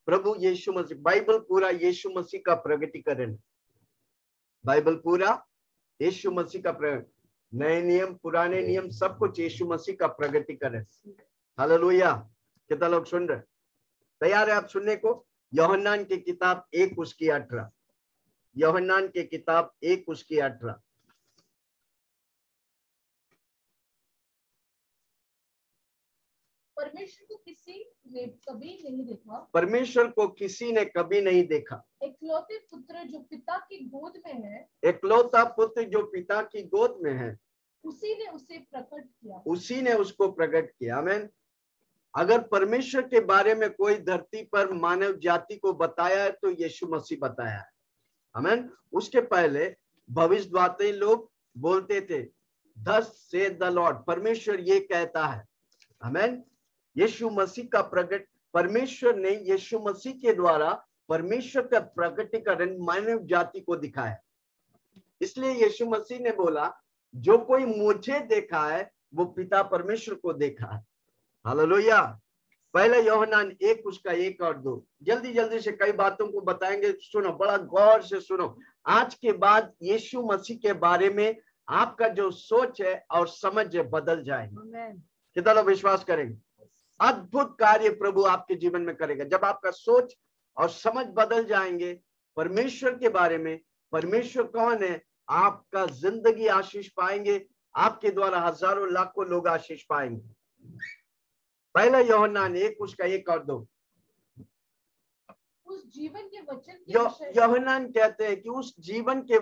प्रभु यीशु मसीह, Bible पूरा यीशु मसीह का प्रगटीकरण, Bible पूरा यीशु मसीह का नए नियम पुराने नियम सब कुछ यीशु मसीह का प्रगटीकरण। हालेलुया। कितना लोग सुन रहे? तैयार है आप सुनने को? यूहन्ना की किताब 1:18, यूहन्ना की किताब 1:18। परमेश्वर को किसी ने कभी नहीं देखा, परमेश्वर को किसी ने कभी नहीं देखा, इकलौते पुत्र जो पिता की गोद में है, इकलौता पुत्र जो पिता की गोद में है, उसी ने उसे प्रकट किया, उसी ने उसको प्रकट किया। आमीन। अगर परमेश्वर के बारे में कोई धरती पर मानव जाति को बताया है तो यीशु मसीह बताया है। आमीन। उसके पहले भविष्यद्वक्ता लोग बोलते थे, थस सेड द लॉर्ड, परमेश्वर ये कहता है। आमीन। यीशु मसीह का प्रकट, परमेश्वर ने यीशु मसीह के द्वारा परमेश्वर का प्रकटीकरण मानव जाति को दिखाया। इसलिए यीशु मसीह ने बोला, जो कोई मुझे देखा है वो पिता परमेश्वर को देखा है। हालेलुया। पहले यूहन्ना 1:1 और 2, जल्दी जल्दी से कई बातों को बताएंगे, सुनो, बड़ा गौर से सुनो। आज के बाद यीशु मसीह के बारे में आपका जो सोच है और समझ है बदल जाएगी। कितना लोग विश्वास करेंगे? अद्भुत कार्य प्रभु आपके जीवन में करेगा जब आपका सोच और समझ बदल जाएंगे परमेश्वर के बारे में। परमेश्वर कौन है? आपका जिंदगी आशीष पाएंगे, आपके द्वारा हजारों लाखों लोग आशीष पाएंगे। पहला यूहन्ना 1:1 और 2। उस जीवन के वचन के विषय, यूहन्ना कहते हैं कि उस जीवन के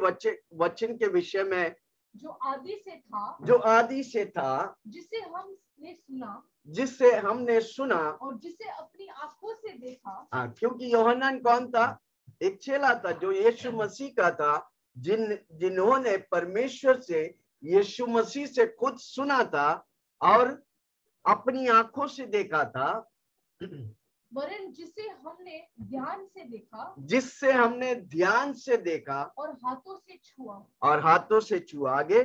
वचन के विषय में जो आदि से था, जो आदि से था, जिसे हमने सुना, जिससे हमने सुना और जिसे अपनी आंखों से देखा। क्योंकि यूहन्ना कौन था? एक चेला था जो यीशु मसीह का था, जिन्होंने परमेश्वर से, यीशु मसीह से खुद सुना था और अपनी आंखों से देखा था, वरन जिसे हमने ध्यान से देखा, जिससे हमने ध्यान से देखा और हाथों से छुआ, और हाथों से छुआ। आगे,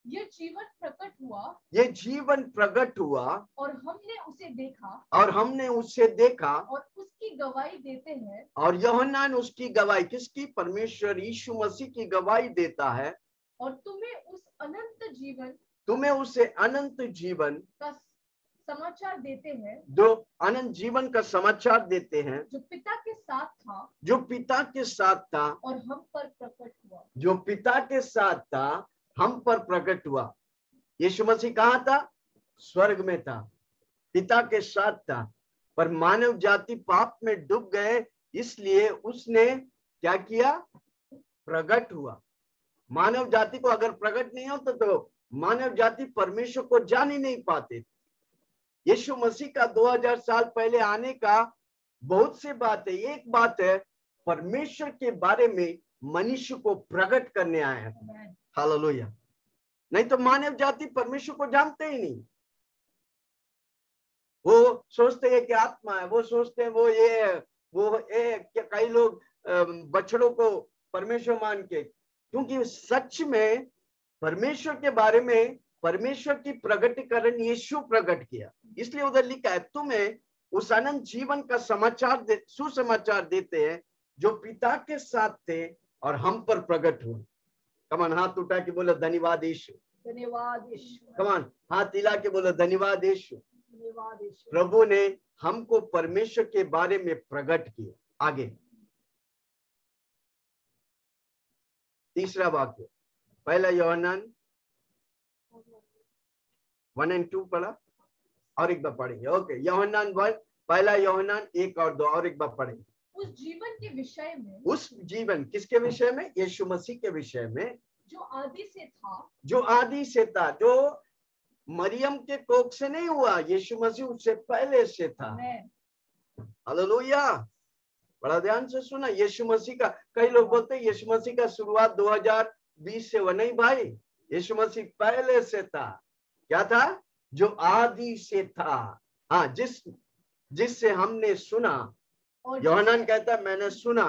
ये जीवन प्रकट हुआ, ये जीवन प्रकट हुआ और हमने उसे देखा, और हमने उसे देखा, और उसकी गवाही देते हैं। और यूहन्ना उसकी गवाही, किसकी? परमेश्वर यीशु मसीह की गवाही देता है। और तुम्हें उस अनंत जीवन, तुम्हें उसे अनंत जीवन का समाचार देते हैं, जो अनंत जीवन का समाचार देते हैं, जो पिता के साथ था, जो पिता के साथ था, और हम पर प्रकट हुआ। जो पिता के साथ था, हम पर प्रकट हुआ। यीशु मसीह कहाँ था? स्वर्ग में था, पिता के साथ था, पर मानव जाति पाप में डूब गए, इसलिए उसने क्या किया? प्रकट हुआ। मानव जाति को अगर प्रकट नहीं होता तो मानव जाति परमेश्वर को जान ही नहीं पाते। यीशु मसीह का 2000 साल पहले आने का बहुत सी बात है, एक बात है परमेश्वर के बारे में मनुष्य को प्रकट करने आया है। हालेलुया। नहीं तो मानव जाति परमेश्वर को जानते ही नहीं। वो सोचते हैं कि आत्मा है, वो सोचते हैं वो ये है, वो क्या कई लोग बछड़ों को परमेश्वर मान के, क्योंकि सच में परमेश्वर के बारे में परमेश्वर की प्रगटीकरण यीशु प्रकट किया। इसलिए उधर लिखा है, तुम्हें उस अनंत जीवन का समाचार सुसमाचार देते हैं जो पिता के साथ थे और हम पर प्रकट हुए। कमान हाथ उठा के बोलो धन्यवाद यीशु, धन्यवाद यीशु। कमान हाथ हिला के बोलो धन्यवाद यीशु। धन्यवाद यीशु। प्रभु ने हमको परमेश्वर के बारे में प्रकट किया। आगे तीसरा वाक्य, पहला यूहन्ना 1 और 2 पढ़ा और एक बार पढ़ेंगे। ओके, यूहन्ना 1, पहला यूहन्ना 1 और 2 और एक बार पढ़ेंगे। उस जीवन के विषय में, उस जीवन किसके विषय में? यीशु मसीह के विषय में, जो आदि से था, जो आदि से था, जो मरियम के कोख से नहीं हुआ, यीशु मसीह उससे पहले से था। हालेलुया। बड़ा ध्यान से सुना। यीशु मसीह का, कई लोग बोलते हैं यीशु मसीह का शुरुआत 2020 से हुआ। नहीं भाई, यीशु मसीह पहले से था। क्या था? जो आदि से था। हाँ, जिससे हमने सुना। यूहन्ना कहता है मैंने सुना,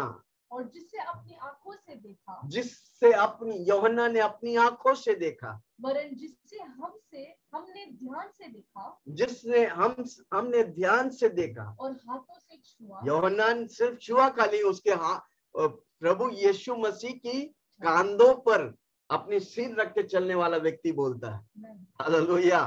और जिससे अपनी आंखों से देखा, जिससे अपनी, यूहन्ना ने अपनी आंखों से देखा, वरन जिससे हमसे हमने ध्यान से देखा जिसने हमने ध्यान से देखा। और हाथों से छुआ। यूहन्ना सिर्फ छुआ खाली, उसके प्रभु यीशु मसीह की कांधों पर अपनी सिर रख के चलने वाला व्यक्ति बोलता है। हालेलुया।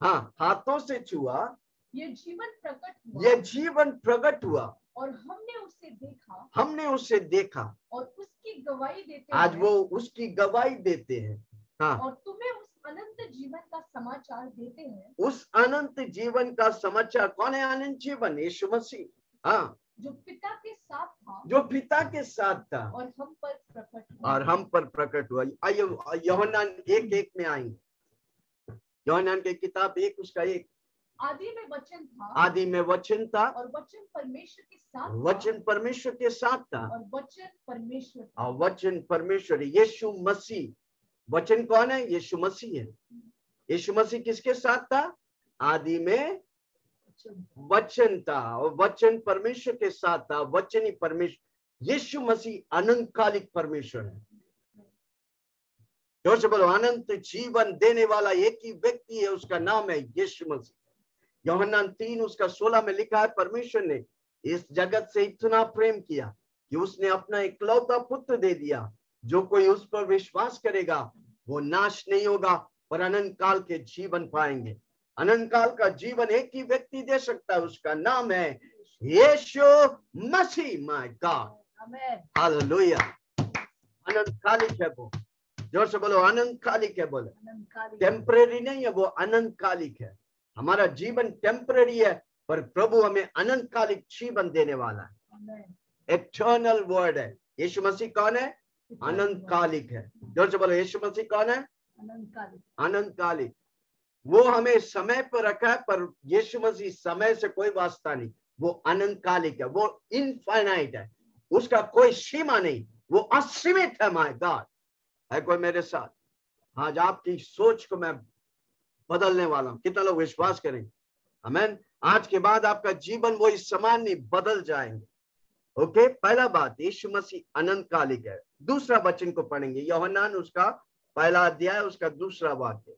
हाँ, हाथों से छुआ, ये जीवन प्रकट हुआ, ये जीवन प्रकट हुआ और हमने उसे देखा, हमने उसे देखा और उसकी गवाही देते आज हैं, वो उसकी गवाही देते हैं। हाँ, और तुम्हें उस अनंत जीवन का समाचार देते हैं, उस अनंत जीवन का समाचार। कौन है अनंत जीवन? यीशु मसीह। हाँ, जो पिता के साथ था जो पिता के साथ था और हम पर प्रकट हुआ। और हम पर प्रकट हुआ। आइए यूहन्ना 1:1 में आएंगे। यूहन्ना की किताब 1 उसका 1। आदि में वचन था, आदि में वचन था, और वचन परमेश्वर के साथ था, वचन परमेश्वर के साथ था, और वचन परमेश्वर था। और वचन परमेश्वर यीशु मसीह। वचन कौन है? यीशु मसीह है। यीशु मसीह किसके साथ था? आदि में वचन था, और वचन परमेश्वर के साथ था, वचन ही परमेश्वर। यीशु मसीह अनंतकालिक परमेश्वर है। जोर से बोलो, अनंत जीवन देने वाला एक ही व्यक्ति है, उसका नाम है यीशु मसीह। यूहन्ना 3 उसका 16 में लिखा है, परमेश्वर ने इस जगत से इतना प्रेम किया कि उसने अपना इकलौता पुत्र दे दिया, जो कोई उस पर विश्वास करेगा वो नाश नहीं होगा पर अनंत काल के जीवन पाएंगे। अनंत काल का जीवन एक ही व्यक्ति दे सकता है, उसका नाम है Yeshu Masih. My God, amen. Hallelujah. अनंतकालिक है वो। जोर से बोलो, अनंतकालिक है। बोलो, अनंतकालिक। टेम्परेरी नहीं है, वो अनंतकालिक है। हमारा जीवन टेम्परेरी है, पर प्रभु हमें अनंतकालिक जीवन देने वाला है। आमेन। इटर्नल वर्ड है। यीशु मसीह कौन है? अनंतकालिक है। जोर से बोलो, यीशु मसीह कौन है? अनंतकालिक। अनंतकालिक। वो हमें समय पर रखा है, पर यीशु मसीह समय से कोई वास्ता नहीं। वो अनंतकालिक है, वो इनफाइनाइट है, उसका कोई सीमा नहीं, वो असीमित है। माय गॉड, है कोई मेरे साथ? आज आपकी सोच को मैं बदलने वाला हूं। कितना लोग विश्वास करेंगे? आमीन। आज के बाद आपका जीवन वो इस समान नहीं, बदल जाएंगे। ओके, पहला बात, यीशु मसीह अनंतकालिक है। दूसरा वचन को पढ़ेंगे, यूहन्ना उसका पहला अध्याय उसका दूसरा वाक्य।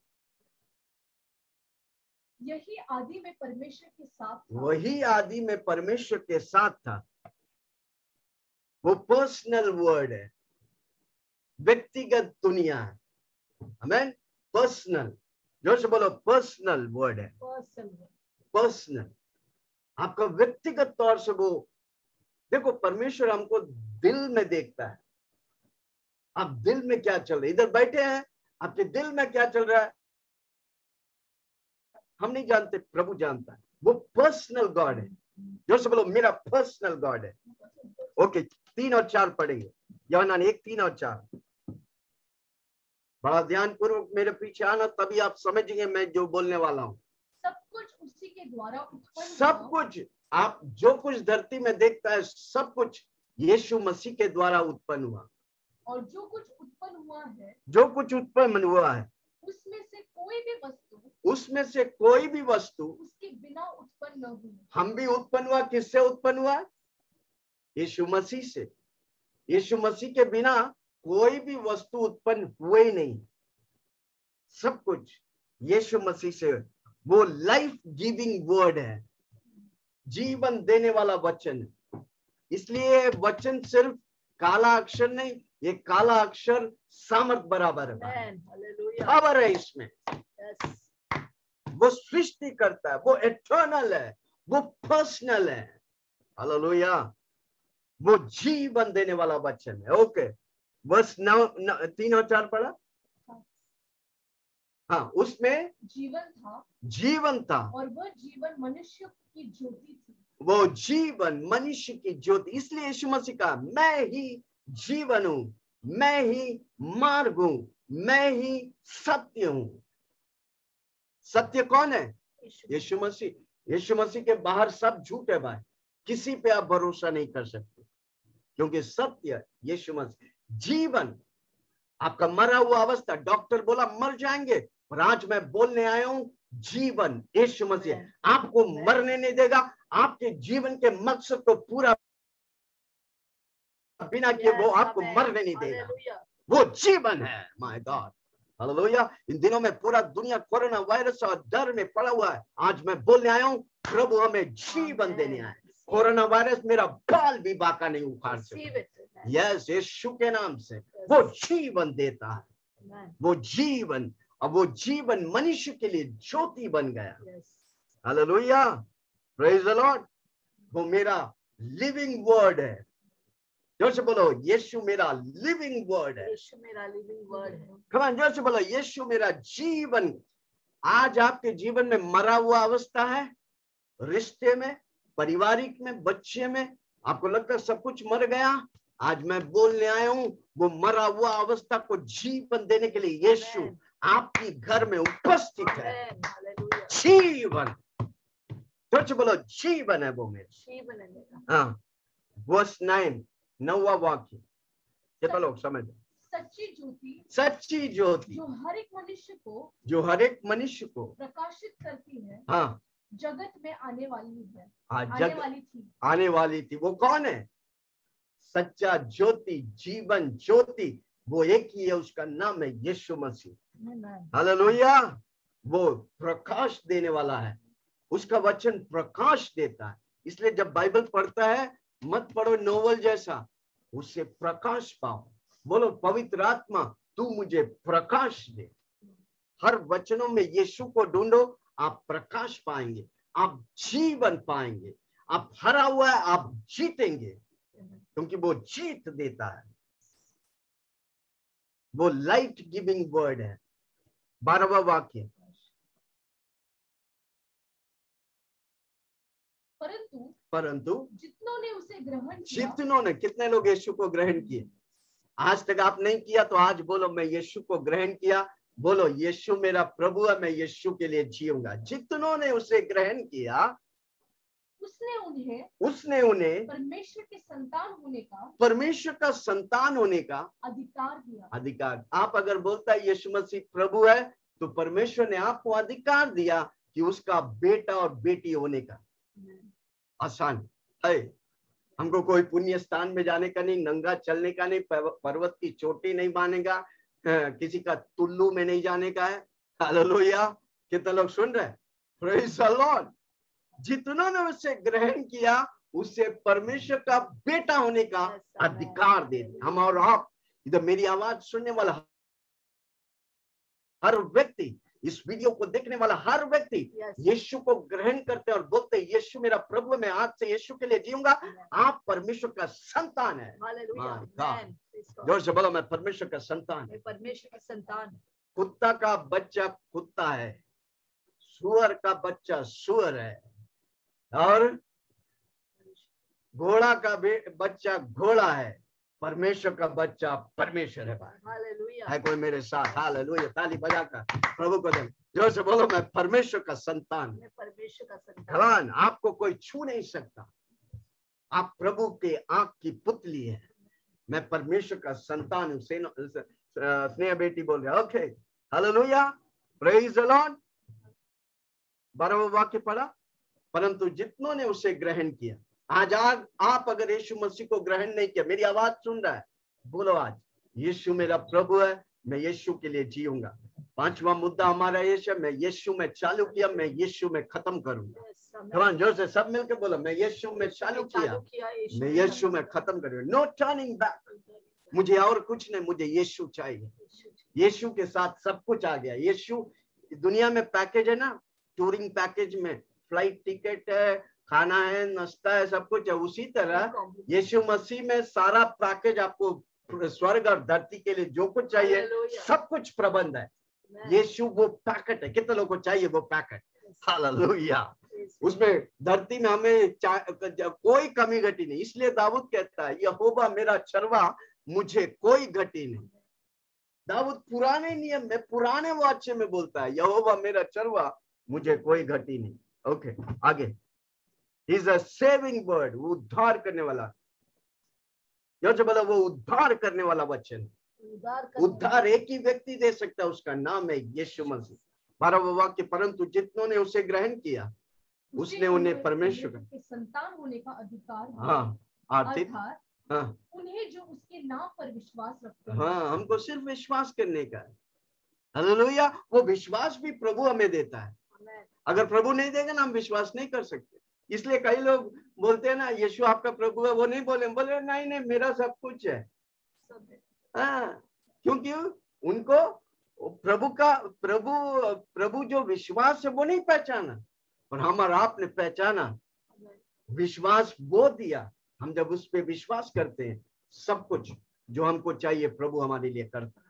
यही आदि में परमेश्वर के साथ था। वही आदि में परमेश्वर के साथ था। वो पर्सनल वर्ड है, व्यक्तिगत दुनिया है। आमीन। पर्सनल, जोर से बोलो, पर्सनल वर्ड है। पर्सनल, आपका व्यक्तिगत तौर से वो। देखो, परमेश्वर हमको दिल में देखता है। आप दिल में क्या चल रहा है? इधर बैठे हैं, आपके दिल में क्या चल रहा है हम नहीं जानते, प्रभु जानता है। वो पर्सनल गॉड है। जोर से बोलो, मेरा पर्सनल गॉड है। ओके, 3 और 4 पढ़ेंगे। यूहन्ना 1, 3 और 4। बड़ा ध्यान पूर्वक मेरे पीछे आना, तभी आप समझेंगे मैं जो बोलने वाला हूँ। सब कुछ उसी के द्वारा उत्पन्न सब हुआ, कुछ, आप जो कुछ धरती में देखता है, सब कुछ यीशु मसीह के द्वारा उत्पन्न हुआ। और जो कुछ उत्पन्न हुआ है, जो कुछ उत्पन्न हुआ है, उसमें से कोई भी वस्तु, उसमें से कोई भी वस्तु उसके बिना उत्पन्न न हुई। हम भी उत्पन्न हुआ। किससे उत्पन्न हुआ? यीशु मसीह से। यीशु मसीह के बिना कोई भी वस्तु उत्पन्न हुए ही नहीं। सब कुछ यीशु मसीह से। वो लाइफ गिविंग वर्ड है, जीवन देने वाला वचन है। इसलिए वचन सिर्फ काला अक्षर नहीं, ये काला अक्षर सामर्थ बराबर है, पावर है इसमें। वो सृष्टि करता है, वो इटर्नल है, वो पर्सनल है। हालेलुया। वो जीवन देने वाला वचन है। ओके, बस 3 और 4 पढ़ा। हाँ, उसमें जीवन था, जीवन था, और वह जीवन मनुष्य की ज्योति थी। वो जीवन मनुष्य की ज्योति। इसलिए यीशु मसीह का, मैं ही जीवन हूं, मैं ही मार्ग हूं, मैं ही सत्य हूं। सत्य कौन है? यीशु मसीह। यीशु मसीह के बाहर सब झूठ है भाई, किसी पे आप भरोसा नहीं कर सकते, क्योंकि सत्य यीशु मसीह। जीवन, आपका मरा हुआ अवस्था, डॉक्टर बोला मर जाएंगे, और आज मैं बोलने आया हूं, जीवन यीशु मसीह आपको मरने नहीं देगा। आपके जीवन के मकसद को पूरा बिना किए वो आपको मरने नहीं देगा। वो जीवन है। My God, hallelujah. इन दिनों में पूरा दुनिया कोरोना वायरस और डर में पड़ा हुआ है। आज मैं बोलने आया हूँ, प्रभु हमें जीवन देने आए। कोरोना वायरस मेरा बाल भी बाका नहीं उखाड़ सकता। यस, यीशु के नाम से वो जीवन देता है। वो जीवन, अब वो जीवन मनुष्य के लिए ज्योति बन गया। Hallelujah, praise the Lord. वो मेरा लिविंग वर्ड है। जोर से बोलो, यीशु मेरा लिविंग वर्ड है। यीशु मेरा लिविंग वर्ड है। कम ऑन, जोर से बोलो, यीशु मेरा जीवन। आज आपके जीवन में मरा हुआ अवस्था है, रिश्ते में, पारिवारिक में, बच्चे में, आपको लगता है सब कुछ मर गया। आज मैं बोलने आया हूं, वो मरा हुआ अवस्था को जीवन देने के लिए यीशु आपके घर में उपस्थित है। जीवन, जोर से बोलो, जीवन है वो मेरा। जीवन है मेरा। हाँ, वर्स 9, 9वां वाक्य, कितना लोग समझ? सच्ची ज्योति, सच्ची ज्योति जो हर एक मनुष्य को प्रकाशित करती है, हाँ, जगत में आने वाली है। आने वाली थी। वो कौन है? सच्चा ज्योति, जीवन ज्योति, वो एक ही है, उसका नाम है यीशु मसीह। हालेलुया। वो प्रकाश देने वाला है, उसका वचन प्रकाश देता है। इसलिए जब बाइबल पढ़ता है, मत पढ़ो नोवेल जैसा, उससे प्रकाश पाओ। बोलो, पवित्र आत्मा तू मुझे प्रकाश दे। हर वचनों में यीशु को ढूंढो, आप प्रकाश पाएंगे, आप जीवन पाएंगे। आप हरा हुआ है, आप जीतेंगे, क्योंकि वो जीत देता है। वो लाइट गिविंग वर्ड है। 12वां वाक्य, परंतु जितनों ने उसे ग्रहण किया, जितनों ने, कितने लोग यीशु को ग्रहण किए? आज तक आप नहीं किया तो आज बोलो, मैं यीशु को ग्रहण किया। बोलो, यीशु मेरा प्रभु है, मैं यीशु के लिए जीऊंगा। जितनों ने उसे ग्रहण किया, उसने उन्हें परमेश्वर का संतान होने का अधिकार। आप अगर बोलता है यीशु मसीह प्रभु है, तो परमेश्वर ने आपको अधिकार दिया कि उसका बेटा और बेटी होने का। आसान है। हमको कोई पुण्य स्थान में जाने का नहीं, नंगा चलने का नहीं, पर्वत की चोटी नहीं बांधेगा, किसी का टुल्लू में नहीं जाने का है। हालेलुया। कितने लोग सुन रहे? Praise the Lord. जितनों ने उसे ग्रहण किया, उसे परमेश्वर का बेटा होने का अधिकार दे दिया। हम और आप, इधर मेरी आवाज सुनने वाला हर व्यक्ति, इस वीडियो को देखने वाला हर व्यक्ति यीशु को ग्रहण करते और बोलते, यीशु मेरा प्रभु, मैं आज से यीशु के लिए जीऊंगा। आप परमेश्वर का संतान है। जोर से बोलो, मैं परमेश्वर का संतान। परमेश्वर का संतान। कुत्ता का बच्चा कुत्ता है, सुअर का बच्चा सुअर है, और घोड़ा का बच्चा घोड़ा है। परमेश्वर का बच्चा परमेश्वर है। है कोई मेरे साथ? हालेलुया। ताली बजाकर प्रभु को दे। जोर से बोलो, मैं परमेश्वर का संतान। परमेश्वर का संतान। आपको कोई छू नहीं सकता। आप प्रभु के आंख की पुतली है। मैं परमेश्वर का संतान हूँ। स्नेह बेटी बोल रहे, okay. Hallelujah, praise the Lord. 12वां वाक्य पढ़ा, परंतु जितनों ने उसे ग्रहण किया। आज आप अगर यीशु मसीह को ग्रहण नहीं किया, मेरी आवाज सुन रहा है, बोलो आज, यीशु मेरा प्रभु है, मैं यीशु के लिए जीऊंगा। 5वां मुद्दा हमारा यीशु, मैं यीशु में चालू किया, मैं यीशु में खत्म करूंगा। जोर से सब मिलकर बोलो, मैं यीशु में चालू किया, मैं यीशु में खत्म करूंगा। No turning back. मुझे और कुछ नहीं, मुझे यीशु चाहिए। यीशु के साथ सब कुछ आ गया। यीशु दुनिया में पैकेज है ना, टूरिंग पैकेज में फ्लाइट टिकट है, खाना है, नाश्ता है, सब कुछ है। उसी तरह यीशु मसीह में सारा पैकेज, आपको स्वर्ग और धरती के लिए जो कुछ चाहिए सब कुछ प्रबंध है। यीशु वो पैकेट है। कितने लोगों को चाहिए वो पैकेट? हालेलुया। उसमें धरती में हमें कोई कमी घटी नहीं। इसलिए दाऊद कहता है, यहोवा मेरा चरवा, मुझे कोई घटी नहीं। दाऊद पुराने नियम में, पुराने वाचे में बोलता है, यहोवा मेरा चरवा, मुझे कोई घटी नहीं। ओके, आगे। He's a saving word, वो उद्धार करने वाला। जो बोला, वो उद्धार करने वाला वचन। उद्धार एक ही व्यक्ति दे सकता है, उसका नाम है यीशु मसीह। 12वां वाक्य, परंतु जितनों ने उसे ग्रहण किया, उसने उन्हें परमेश्वर के संतान होने का अधिकार। हाँ, आर्थिक, हाँ, उन्हें जो उसके नाम पर विश्वास रखते हैं। हाँ, हमको सिर्फ विश्वास करने का है। हालेलुया। वो विश्वास भी प्रभु हमें देता है। अगर प्रभु नहीं देगा ना, हम विश्वास नहीं कर सकते। इसलिए कई लोग बोलते हैं ना यीशु आपका प्रभु है, वो नहीं बोले नहीं नहीं मेरा सब कुछ है। हाँ, क्योंकि उनको प्रभु जो विश्वास है वो नहीं पहचाना, और हमारा आपने पहचाना, विश्वास वो दिया। हम जब उस पे विश्वास करते हैं, सब कुछ जो हमको चाहिए प्रभु हमारे लिए करता है।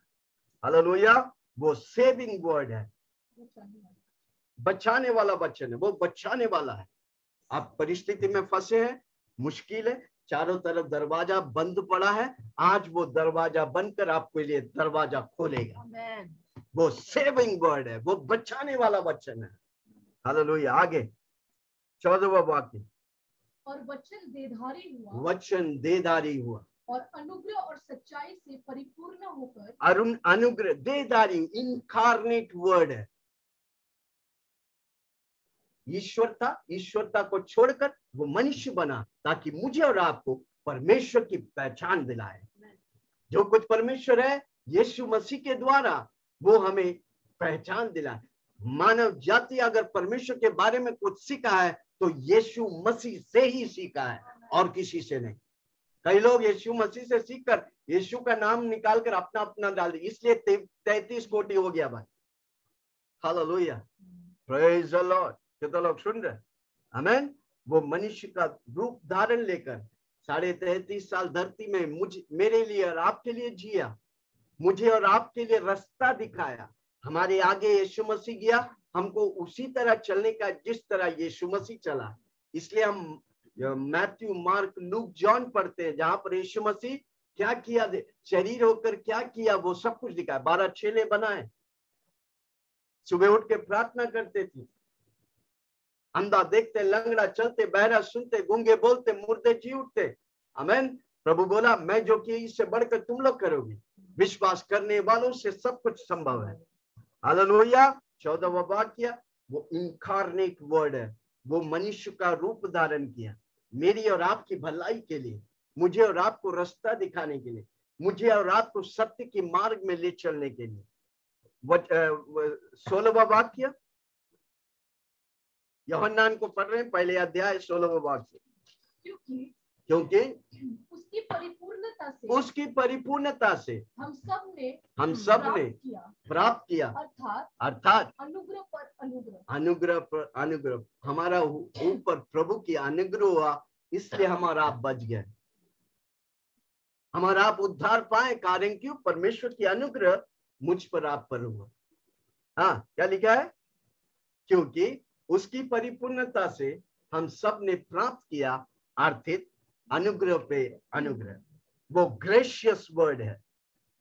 हालेलुया। वो सेविंग वर्ड है, बचाने वाला वचन है, वो बचाने वाला है। आप परिस्थिति में फंसे हैं, मुश्किल है, चारों तरफ दरवाजा बंद पड़ा है, आज वो दरवाजा बनकर आपके लिए दरवाजा खोलेगा। वो सेविंग वर्ड है, वो बचाने वाला वचन है। हालेलुया। आगे 14वां वाक्य, और वचन देधारी हुआ, वचन देधारी हुआ और अनुग्रह और सच्चाई से परिपूर्ण होकर, अनुग्रह, देधारी इनकार्नेट वर्ड है। ईश्वरता को छोड़कर वो मनुष्य बना, ताकि मुझे और आपको परमेश्वर की पहचान दिलाए। जो कुछ परमेश्वर है यीशु मसीह के द्वारा वो हमें पहचान दिलाए। मानव जाति अगर परमेश्वर के बारे में कुछ सीखा है तो यीशु मसीह से ही सीखा है, और किसी से नहीं। कई लोग यीशु मसीह से सीखकर यीशु का नाम निकालकर अपना अपना डाल दिया, इसलिए 33 कोटि हो गया भाई। Hallelujah, praise the Lord. कितने लोग सुन रहे? आमीन। वो मनुष्य का रूप धारण लेकर 33.5 साल धरती में मेरे लिए और आपके लिए जिया, मुझे और आपके लिए रास्ता दिखाया। हमारे आगे यीशु मसीह गया, हमको उसी तरह चलने का जिस तरह यीशु मसीह चला। इसलिए हम मैथ्यू, मार्क, लूक, जॉन पढ़ते हैं, जहां पर यीशु मसीह क्या किया, शरीर होकर क्या किया, वो सब कुछ दिखाया। 12 चेले बनाए, सुबह उठ के प्रार्थना करते थे, अंधा देखते, लंगड़ा चलते, बहरा सुनते, गूंगे बोलते, मुर्दे जी उठते। आमीन। प्रभु बोला मैं जो कि इससे बढ़कर तुम लोग करोगे। विश्वास करने वालों से सब कुछ संभव है। हालेलुया। 14वां वाक्य, वो इनकार्नेट वर्ड है, वो मनुष्य का रूप धारण किया मेरी और आपकी भलाई के लिए, मुझे और आपको रास्ता दिखाने के लिए, मुझे और आपको सत्य के मार्ग में ले चलने के लिए। 16वां वाक्य, यूहन्ना को पढ़ रहे हैं, पहले अध्याय 16वां वाक्य। क्योंकि उसकी परिपूर्णता से हम सब ने प्राप्त किया, अर्थात अनुग्रह पर अनुग्रह। हमारा ऊपर प्रभु की अनुग्रह हुआ, इसलिए हमारा आप बच गए, हमारा आप उद्धार पाए। कारण क्यों? परमेश्वर की अनुग्रह मुझ पर आप पर हुआ। हाँ, क्या लिखा है? क्योंकि उसकी परिपूर्णता से हम सब ने प्राप्त किया, अर्थात अनुग्रह पे अनुग्रह। वो ग्रेशियस वर्ड है,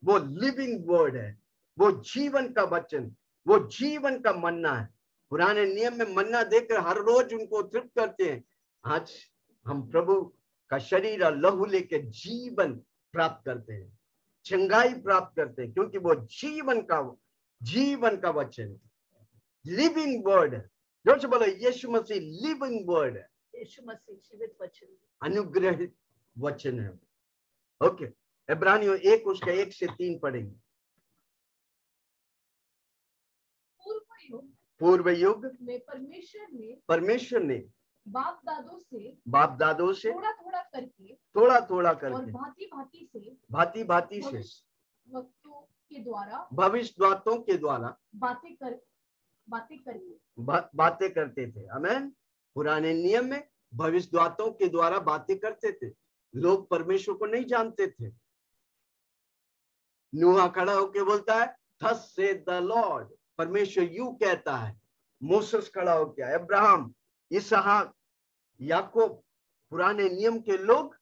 वो लिविंग वर्ड है, वो जीवन का वचन, वो जीवन का मन्ना है। पुराने नियम में मन्ना देकर हर रोज उनको तृप्त करते हैं। आज हम प्रभु का शरीर और लहू लेकर जीवन प्राप्त करते हैं, चंगाई प्राप्त करते हैं, क्योंकि वो जीवन का वचन है, लिविंग वर्ड है। जोर से बोलो, यीशु मसीह लिविंग वर्ड है, यीशु मसीह जीवित वचन, अनुग्रहित वचन है। ओके, इब्रानियों 1 उसका 1 से 3 पढ़ेंगे। पूर्व युग में परमेश्वर ने बाप दादों से थोड़ा थोड़ा करके और भांति भांति से भविष्यद्वक्ताओं के द्वारा बातें करते थे। आमीन। पुराने नियम में भविष्यद्वक्ताओं के द्वारा बातें करते थे, लोग परमेश्वर को नहीं जानते थे। नूहा खड़ा होकर बोलता है थस से द लॉर्ड, परमेश्वर यू कहता है। मूसा खड़ा हो गया, अब्राहम, इसहाक, याकूब। पुराने नियम के लोग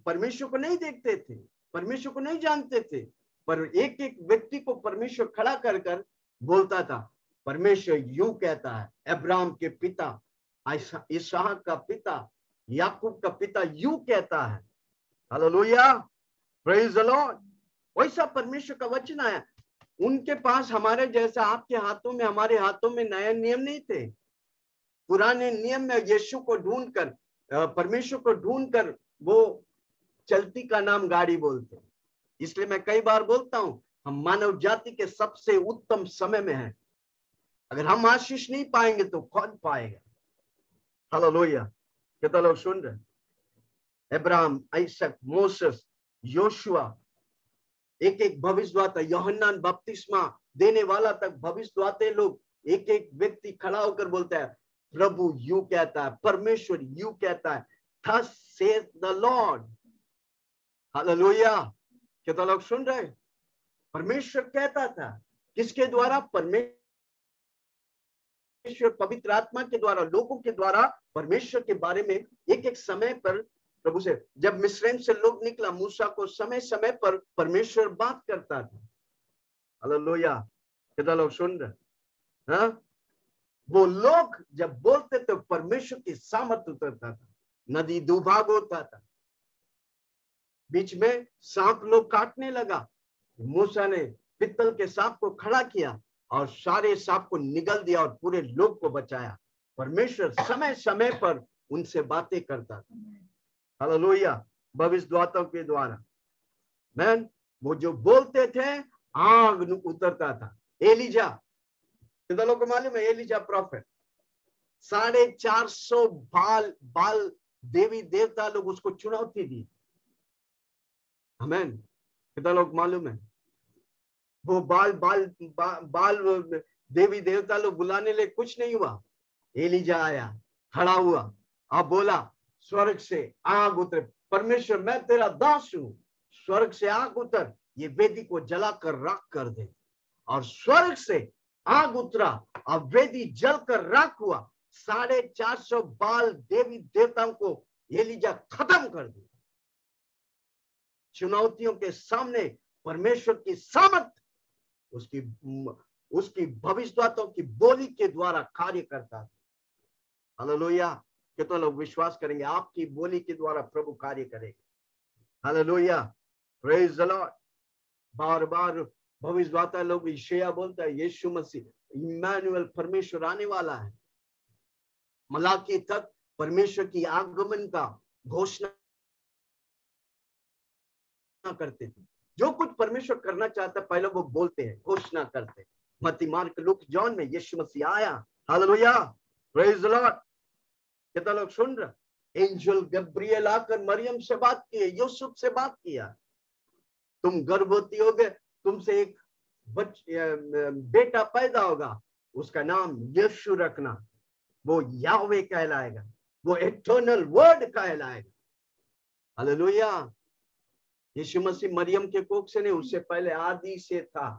परमेश्वर को नहीं देखते थे, परमेश्वर को नहीं जानते थे, पर एक एक व्यक्ति को परमेश्वर खड़ा कर कर बोलता था, परमेश्वर यू कहता है। अब्राहम के पिता, इसहाक का पिता, याकूब का पिता यू कहता है। Hallelujah, praise the Lord. वैसा परमेश्वर का वचन आया। उनके पास हमारे जैसा आपके हाथों में, हमारे हाथों में नए नियम नहीं थे। पुराने नियम में यीशु को ढूंढकर, परमेश्वर को ढूंढकर वो चलती का नाम गाड़ी बोलते। इसलिए मैं कई बार बोलता हूं, हम मानव जाति के सबसे उत्तम समय में हैं। अगर हम आशीष नहीं पाएंगे तो कौन पाएगा? हालेलुया। कितना लोग सुन रहे? अब्राहम, आइसक, मोसेस, योशुआ, एक एक भविष्यद्वक्ता, यूहन्ना बपतिस्मा देने वाला तक भविष्यद्वक्ता लोग, एक एक व्यक्ति खड़ा होकर बोलता है प्रभु यूं कहता है, परमेश्वर यूं कहता है, thus Seth the Lord. Hallelujah. कितना लोग सुन रहे? परमेश्वर कहता था। किसके द्वारा? परमेश्वर पवित्र आत्मा के द्वारा, लोगों के द्वारा परमेश्वर के बारे में एक एक समय पर प्रभु से। जब मिस्रैम से लोग निकला, मूसा को समय समय पर परमेश्वर बात करता था। हालेलुया। कितना लोग सुन रहे? हाँ, वो लोग जब बोलते तो परमेश्वर की सामर्थ उतरता था, नदी दुभाग होता था, बीच में सांप लोग काटने लगा, मूसा ने पित्तल के सांप को खड़ा किया और सारे सांप को निगल दिया और पूरे लोग को बचाया। परमेश्वर समय समय पर उनसे बातें करता था। हालेलुया। भविष्यद्वक्ताओं के द्वारा मैन, वो जो बोलते थे आग उतरता था। एलिजा, कितना लोगों को मालूम है? एलिजा प्रॉफिट, 450 बाल देवी देवता लोग उसको चुनौती दी। आमीन। कितना लोग मालूम है? वो बाल देवी देवता लोग बुलाने ले कुछ नहीं हुआ। एलिजा आया, खड़ा हुआ, अब बोला स्वर्ग से आग उतरे। परमेश्वर, मैं तेरा दास हूं, स्वर्ग से आग उतर, ये वेदी को जलाकर राख कर दे। और स्वर्ग से आग उतरा और वेदी जलकर राख हुआ। 450 बाल देवी देवताओं को एलिजा खत्म कर दिया। चुनौतियों के सामने परमेश्वर की सामर्थ उसकी भविष्यद्वक्ताओं की बोली के द्वारा कार्य करता है। हालेलुया। कितना लोग विश्वास करेंगे आपकी बोली के द्वारा प्रभु कार्य करेगा? Hallelujah, praise the Lord. बार बार भविष्यद्वक्ता लोग यशायाह बोलता है यीशु मसीह इम्मानुएल, परमेश्वर आने वाला है। मलाकी तक परमेश्वर की आगमन का घोषणा करते थे। जो कुछ परमेश्वर करना चाहता है पहले वो बोलते हैं, घोषणा करते हैं। मत्ती, मार्क, लूक, जॉन में यीशु मसीह आया। Hallelujah, praise the Lord. कितना लोग सुन रहे? एंजल गब्रियल आकर मरियम से बात की, यूसुफ से बात किया, तुम गर्भवती होगे, तुमसे एक बेटा पैदा होगा, उसका नाम यीशु रखना, वो याहवे कहलाएगा, वो इटर्नल वर्ड कहलाएगा। हालेलुया। यीशु मसीह मरियम के कोख से नहीं, उससे पहले आदि से था।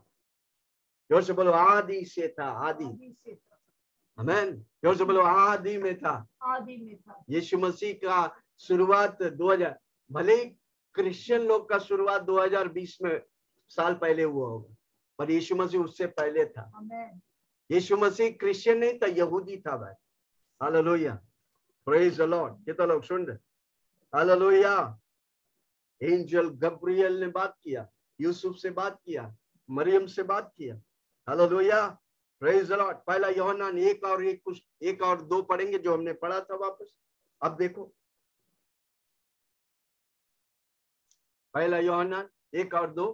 जोर से बोलो आदि से था, आदि। आमीन। जोर से बोलो आदि में था, आदि में था। यीशु मसीह का शुरुआत 2000, भले क्रिश्चियन लोग का शुरुआत 2020 में साल पहले हुआ होगा, पर यीशु मसीह उससे पहले था। आमीन। यीशु मसीह क्रिश्चियन नहीं था, यहूदी था भाई। Hallelujah, praise the Lord. कितना लोग सुन रहे? हालेलुया। एंजल गब्रियल ने बात किया, यूसुफ से बात किया, मरियम से बात किया। Hallelujah, praise the Lord. पहला यूहन्ना 1 और 2 पढ़ेंगे जो हमने पढ़ा था वापस। अब देखो पहला यूहन्ना 1 और 2।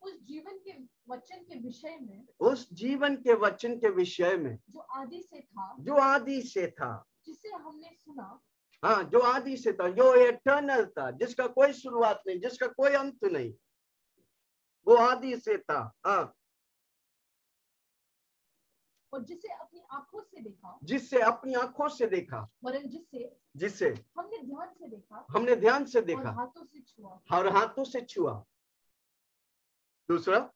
उस जीवन के वचन के विषय में, उस जीवन के वचन के विषय में जो आदि से था, जो आदि से था, जिसे हमने सुना। हाँ, जो आदि से था, जो एटर्नल था, जिसका कोई शुरुआत नहीं, जिसका कोई अंत नहीं, वो आदि से था। हाँ, और जिसे अपनी आंखों से देखा, जिससे अपनी आंखों से देखा, वरन जिससे हमने ध्यान से देखा, हमने ध्यान से देखा, और हाथों से छुआ, और हाथों से छुआ। दूसरा,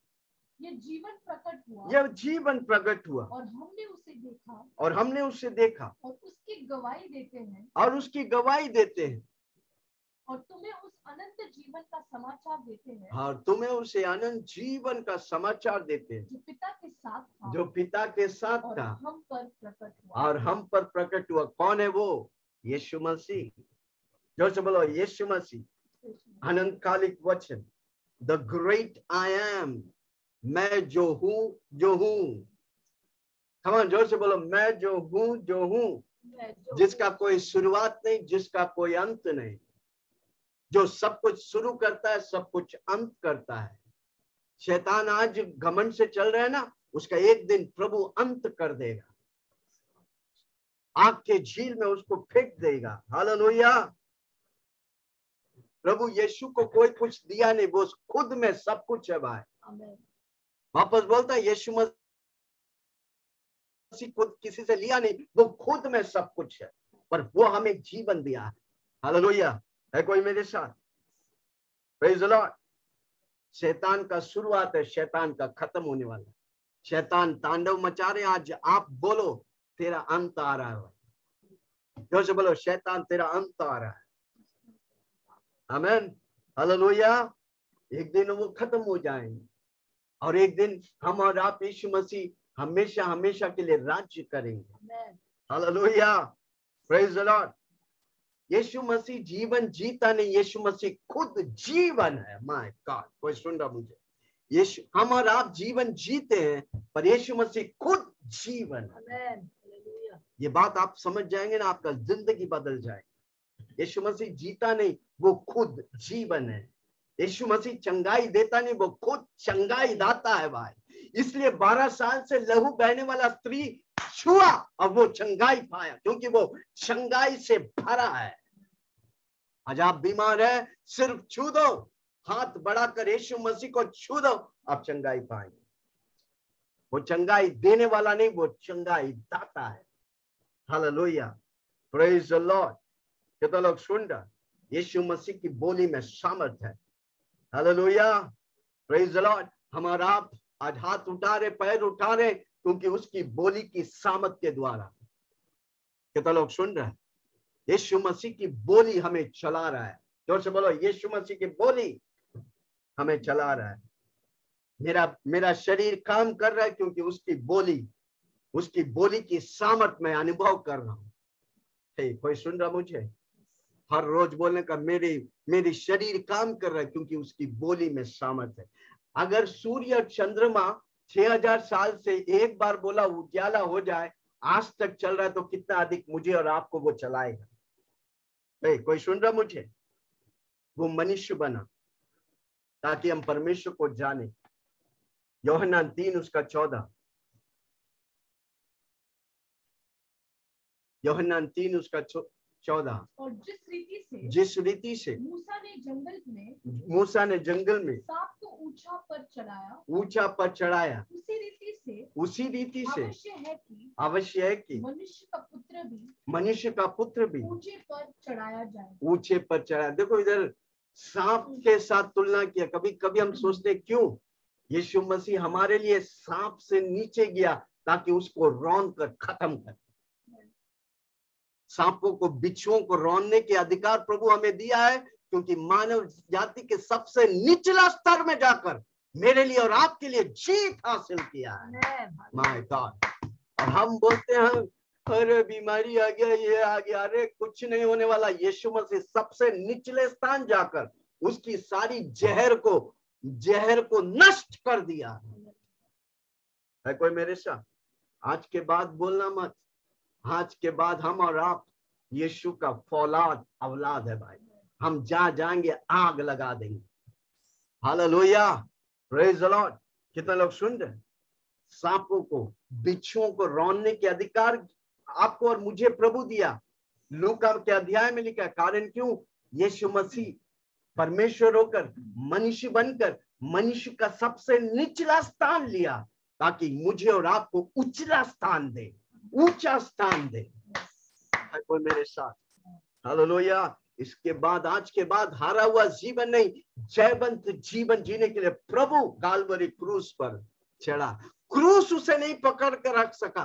ये जीवन प्रकट हुआ, यह जीवन प्रकट हुआ, और हमने उसे देखा, और हमने उसे देखा, और उसकी गवाही देते हैं, और उसकी गवाही देते हैं, और तुम्हें उस अनंत जीवन का समाचार देते हैं, और तुम्हें उसे अनंत जीवन का समाचार देते हैं, जो पिता के साथ था, जो पिता के साथ और था, हम पर प्रकट हुआ। और हम पर प्रकट हुआ। कौन है वो? यीशु मसीह। जोर से बोलो यीशु मसीह। अनंतकालिक वचन, द ग्रेट आई एम, मैं जो हूँ। कमान जोर से बोलो मैं जो हूँ, जिसका कोई शुरुआत नहीं, जिसका कोई अंत नहीं, जो सब कुछ शुरू करता है, सब कुछ अंत करता है, शैतान आज घमंड से चल रहा है ना, उसका एक दिन प्रभु अंत कर देगा, आग के झील में उसको फेंक देगा। हालेलुया। प्रभु यीशु को कोई कुछ दिया नहीं, वो खुद में सब कुछ है भाई। वापस बोलता है, यीशु मसीह खुद किसी से लिया नहीं, वो खुद में सब कुछ है, पर वो हमें जीवन दिया है। हालेलुया। है कोई मेरे साथ? Praise the Lord. शैतान का शुरुआत है, शैतान का खत्म होने वाला है। शैतान तांडव मचा रहे, आज आप बोलो तेरा अंत आ रहा है। जोर से बोलो, शैतान तेरा अंत आ रहा है। आमीन। हालेलुया। एक दिन वो खत्म हो जाएंगे और एक दिन हम और आप यीशु मसीह हमेशा हमेशा के लिए राज्य करेंगे। Hallelujah. Praise the Lord. Yeshu Masih जीवन जीता नहीं, यीशु मसीह खुद जीवन है। माय गॉड, कोई सुन रहा मुझे? यीशु, हम और आप जीवन जीते हैं, पर यीशु मसीह खुद जीवन है। ये बात आप समझ जाएंगे ना, आपका जिंदगी बदल जाएगी। यीशु मसीह जीता नहीं, वो खुद जीवन है। यीशु मसीह चंगाई देता नहीं, वो खुद चंगाई दाता है भाई। इसलिए 12 साल से लहू बहने वाला स्त्री छुआ और वो चंगाई पाया, क्योंकि वो चंगाई से भरा है। आज आप बीमार है, सिर्फ छू दो, हाथ बढ़ाकर यीशु मसीह को छू दो, आप चंगाई पाएंगे। वो चंगाई देने वाला नहीं, वो चंगाई दाता है। हालेलुया। Praise the Lord. कितने लोग सुन रहे? यीशु मसीह की बोली में सामर्थ है। हालेलुया। Praise the Lord. हमारा आप आज हाथ उठा रहे, पैर उठा रहे, क्योंकि उसकी बोली की सामर्थ के द्वारा। कितने लोग सुन रहे हैं? यीशु मसीह की बोली हमें चला रहा है। जोर से बोलो, यीशु मसीह की बोली हमें चला रहा है। मेरा शरीर काम कर रहा है, क्योंकि उसकी बोली की सामर्थ में अनुभव कर रहा हूं। कोई सुन रहा मुझे? हर रोज बोलने का, मेरी शरीर काम कर रहा है, क्योंकि उसकी बोली में सामर्थ है। अगर सूर्य और चंद्रमा 6000 साल से एक बार बोला उजाला हो जाए, आज तक चल रहा है, तो कितना अधिक मुझे और आपको वो चलाएगा। कोई सुन रहा मुझे? वो मनुष्य बना ताकि हम परमेश्वर को जाने। यूहन्ना 3 उसका 14। यूहन्ना 3 उसका 14। और जिस रीति से मूसा ने जंगल में सांप को ऊंचा पर चढ़ाया, उसी रीति से अवश्य है कि मनुष्य का पुत्र भी ऊंचे पर चढ़ाया जाए। ऊंचे पर चढ़ाया। देखो, इधर सांप के साथ तुलना किया। कभी कभी हम सोचते क्यों यीशु मसीह हमारे लिए सांप से नीचे गया, ताकि उसको रौंद कर खत्म कर। सांपों को, बिच्छुओं को रौंदने के अधिकार प्रभु हमें दिया है, क्योंकि मानव जाति के सबसे निचला स्तर में जाकर मेरे लिए और आपके लिए जीत हासिल किया है। My God. और हम बोलते हैं अरे बीमारी आ गया, ये आ गया। अरे कुछ नहीं होने वाला। यीशु मसीह सबसे निचले स्थान जाकर उसकी सारी जहर को नष्ट कर दिया है। कोई मेरे साथ? आज के बाद बोलना मत, आज के बाद हम और आप यीशु का औलाद है भाई। हम जहां जाएंगे आग लगा देंगे। हालेलुया। Praise the Lord. कितने लोग सुन रहे? सांपों को, बिच्छुओं को रौंदने के अधिकार आपको और मुझे प्रभु दिया। लूका के अध्याय में लिखा है, कारण क्यों? यीशु मसीह परमेश्वर होकर मनुष्य बनकर मनुष्य का सबसे निचला स्थान लिया, ताकि मुझे और आपको उचला स्थान दे, ऊंचा स्थान दे। कोई मेरे साथ? हालेलुया। इसके बाद, आज के बाद हारा हुआ जीवन नहीं, जयवंत जीवन जीने के लिए प्रभु काल्वरी क्रूस पर चढ़ा। क्रूस उसे नहीं पकड़ कर रख सका।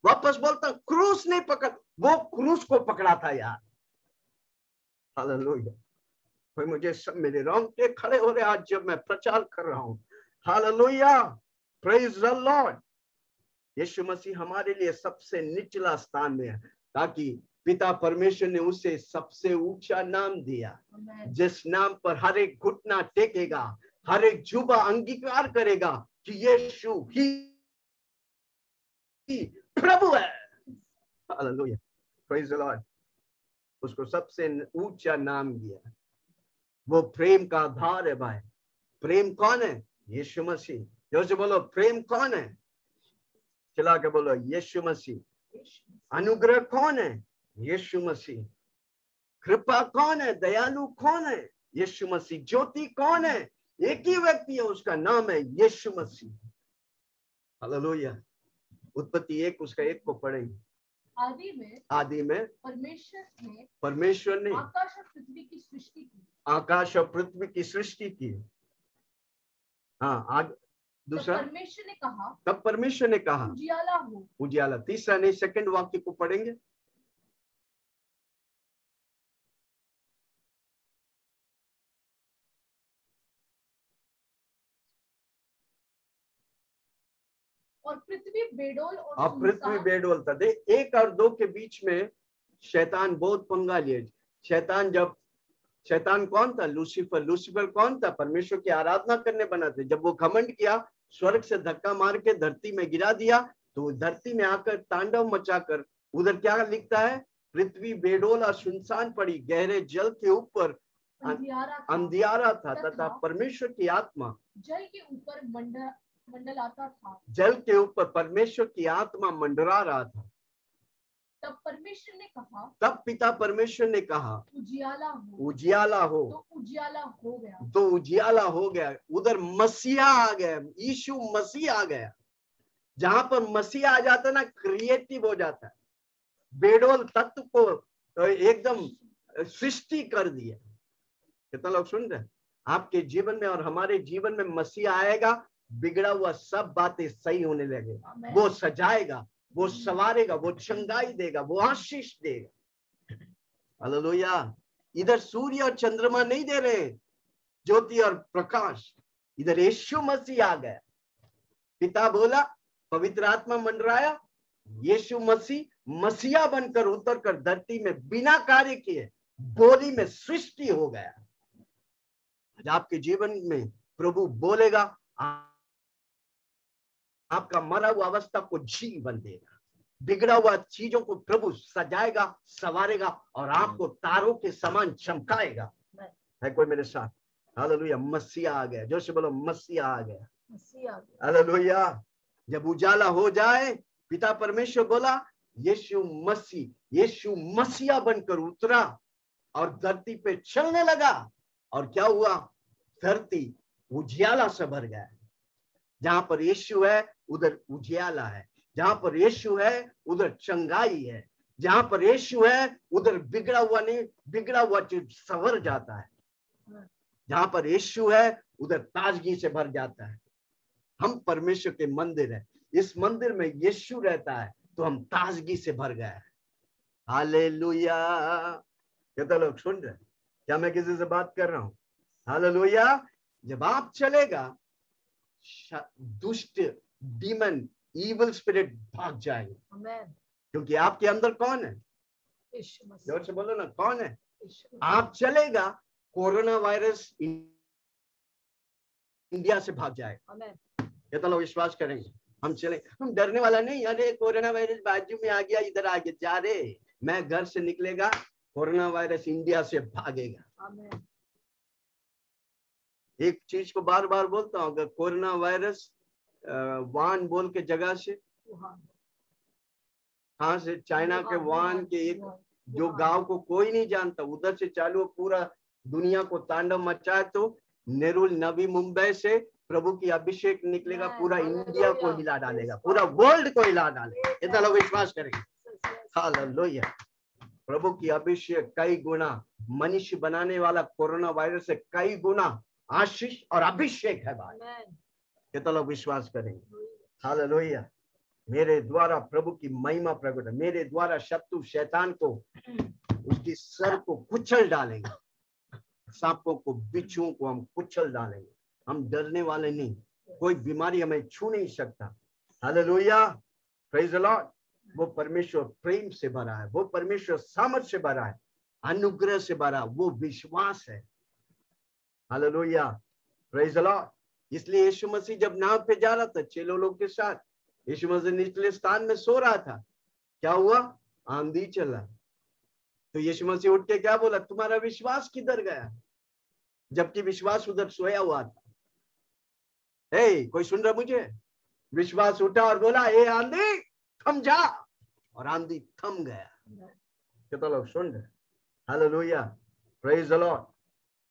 वापस बोलता, क्रूस नहीं पकड़, वो क्रूस को पकड़ा था यार। हालेलुया। कोई मुझे सब मेरे रोंगटे खड़े हो रहे आज जब मैं प्रचार कर रहा हूं। Hallelujah. Praise the Lord. Yeshu Masih हमारे लिए सबसे निचला स्थान में है, ताकि पिता परमेश्वर ने उसे सबसे ऊंचा नाम दिया, जिस नाम पर हर एक घुटना टेकेगा, हर एक जुबा अंगीकार करेगा कि यीशु ही प्रभु है। हालेलुया। Praise the Lord. उसको सबसे ऊंचा नाम दिया। वो प्रेम का आधार है भाई। प्रेम कौन है? यीशु मसीह। जोर से बोलो, प्रेम कौन है? चला के बोलो, यीशु मसीह। अनुग्रह कौन है? यीशु मसीह। कृपा कौन है? दयालु कौन है? यीशु मसीह। ज्योति कौन है? एक ही व्यक्ति है, उसका नाम है यीशु मसीह। हालेलुया। उत्पत्ति 1 उसका 1 को पढ़ेंगे। आदि में परमेश्वर ने आकाश और पृथ्वी की सृष्टि की। आकाश और पृथ्वी की सृष्टि की। हाँ, आगे दूसरा। तब परमेश्वर ने कहा उजियाला हो। उजियाला। तीसरा नहीं, सेकंड वाक्य को पढ़ेंगे। और पृथ्वी बेडोल पृथ्वी बेडोल था। देख, 1 और 2 के बीच में शैतान बहुत पंगा लिए। शैतान कौन था? लूसीफर। लूसीफर कौन था? परमेश्वर की आराधना करने बना थे। जब वो घमंड किया, स्वर्ग से धक्का मार के धरती में गिरा दिया, तो धरती में आकर तांडव मचाकर, उधर क्या लिखता है? पृथ्वी बेडोल और सुनसान पड़ी, गहरे जल के ऊपर अंधियारा था तथा परमेश्वर की आत्मा जल के ऊपर मंडलाता था। जल के ऊपर परमेश्वर की आत्मा मंडरा रहा था। तब परमेश्वर ने कहा, तब पिता परमेश्वर ने कहा उजियाला हो। उजियाला हो। तो उजियाला हो गया। तो उजियाला हो गया। उधर मसीहा आ गया, यीशु मसीह आ गया। जहां पर मसीहा आ जाता है ना, क्रिएटिव हो जाता है। बेडोल तत्व को एकदम सृष्टि कर दिया। कितना लोग सुन रहे हैं? आपके जीवन में और हमारे जीवन में मसीहा आएगा, बिगड़ा हुआ सब बातें सही होने लगे। वो सजाएगा, वो संवारेगा, वो चंगाई देगा, वो आशीष देगा। हालेलुया। इधर सूर्य और चंद्रमा नहीं दे रहे, ज्योति और प्रकाश। इधर यीशु मसीह आ गया। पिता बोला, पवित्र आत्मा मंडराया, यीशु मसीह मसीहा बनकर उतरकर धरती में बिना कार्य किए बोली में सृष्टि हो गया। आपके जीवन में प्रभु बोलेगा, आपका मरा हुआ अवस्था को जीवन देगा। बिगड़ा हुआ चीजों को प्रभु सजाएगा, संवारेगा और आपको तारों के समान चमकाएगा। है कोई मेरे साथ? हालेलुया। मसीहा आ गया। जोर से बोलो, मसीहा आ गया। हालेलुया। जब उजाला हो जाए, पिता परमेश्वर बोला, यीशु मसीहा बनकर उतरा और धरती पे चलने लगा। और क्या हुआ? धरती उजियाला से भर गया। जहां पर यीशु है उधर उजियाला है। जहां पर यीशु है उधर चंगाई है। जहां पर यीशु है उधर बिगड़ा हुआ चीज संवर जाता है। जहां पर यीशु है उधर ताजगी से भर जाता है। हम परमेश्वर के मंदिर है। इस मंदिर में यीशु रहता है, तो हम ताजगी से भर गए हैं। हालेलुया। कितने लोग सुन रहे हैं? क्या मैं किसी से बात कर रहा हूं? हालेलुया। जब आप चलेगा, दुष्ट डीमन इविल स्पिरिट भाग जाएंगे। क्योंकि आपके अंदर कौन है? जोर से बोलो ना, कौन है? आप चलेगा, कोरोना वायरस इंडिया से भाग जाएगा। कितना लोग विश्वास करेंगे? हम चले, हम डरने वाला नहीं। अरे कोरोना वायरस बाजू में आ गया, इधर आ गया, जा रे। मैं घर से निकलेगा, कोरोना वायरस इंडिया से भागेगा। एक चीज को बार बार बोलता हूँ, अगर कोरोना वायरस वुहान बोल के जगह से, कहाँ से? चाइना के वुहान के एक जो गांव को कोई नहीं जानता, उधर से चालू पूरा दुनिया को तांडव मचाए, तो नेरुल नवी मुंबई से प्रभु की अभिषेक निकलेगा, पूरा इंडिया को हिला डालेगा, पूरा वर्ल्ड को हिला डालेगा। इतना लोग विश्वास करेंगे? हालेलुया। प्रभु की अभिषेक कई गुना, मनुष्य बनाने वाला कोरोना वायरस से कई गुना आशीष और अभिषेक है भाई। कितना लोग विश्वास करेंगे? हालेलुया। मेरे द्वारा प्रभु की महिमा प्रकट है। मेरे द्वारा शत्रु शैतान को, उसकी सर को कुचल डालेंगे। सांपों को, बिच्छुओं को हम कुचल डालेंगे। हम डरने वाले नहीं। कोई बीमारी हमें छू नहीं सकता। हालेलुया। Praise the Lord. वो परमेश्वर प्रेम से भरा है, वो परमेश्वर सामर्थ से भरा है, अनुग्रह से भरा, वो विश्वास है। हालेलुया। Praise the Lord. इसलिए यीशु मसीह जब नाव पे जा रहा था चेलों लोग के साथ, यीशु मसीह निचले स्थान में सो रहा था। क्या हुआ? आंधी चला। तो यीशु मसीह उठ के क्या बोला? तुम्हारा विश्वास किधर गया? जबकि विश्वास उधर सोया हुआ था। कोई सुन रहा मुझे? विश्वास उठा और बोला, ए आंधी थम जा, और आंधी थम गया। कितना लोग सुन रहे? हालेलुया, प्रेज द लॉर्ड,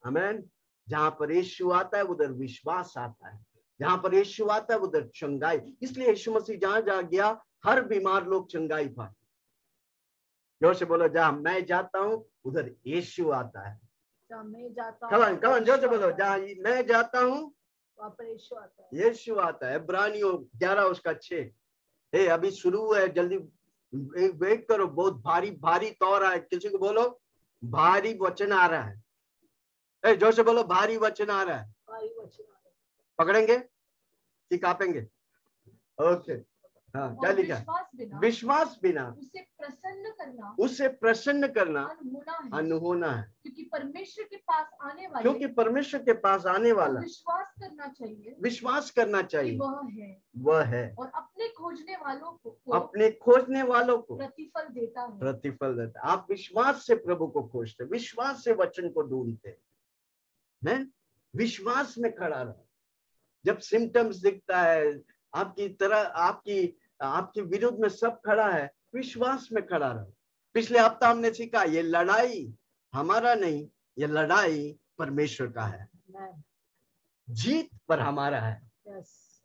आमेन। जहां पर यीशु आता है उधर विश्वास आता है, जहां पर यीशु आता है उधर चंगाई। इसलिए यीशु मसीह जहां जहां गया हर बीमार लोग चंगाई पाए। जोर से बोलो, जहां मैं जाता हूं उधर यीशु आता है। जहाँ मैं जाता हूँ, कमान जोर से बोलो, जहां मैं जाता हूं वहाँ पर यीशु आता है। यीशु आता है। इब्रानियों 11 उसका 6। अभी शुरू है, जल्दी वेट करो। बहुत भारी भारी तौर है। किसी को बोलो भारी वचन आ रहा है। जोर से बोलो, भारी वचन आ रहा है। भारी वचन आ रहा है। पकड़ेंगे कि कापेंगे? ओके, हाँ, क्या लिखा? विश्वास बिना उसे प्रसन्न करना अनहोना है। क्योंकि परमेश्वर के पास आने वाला विश्वास करना चाहिए वह है और अपने खोजने वालों को प्रतिफल देता है। आप विश्वास से प्रभु को खोजते, विश्वास से वचन को ढूंढते हैं, विश्वास में खड़ा रहो। जब सिम्टम्स दिखता है आपकी तरह, आपके विरुद्ध में सब खड़ा है, विश्वास में खड़ा रहो। पिछले हफ्ता हमने सीखा, ये लड़ाई हमारा नहीं, ये लड़ाई परमेश्वर का है। जीत पर हमारा है।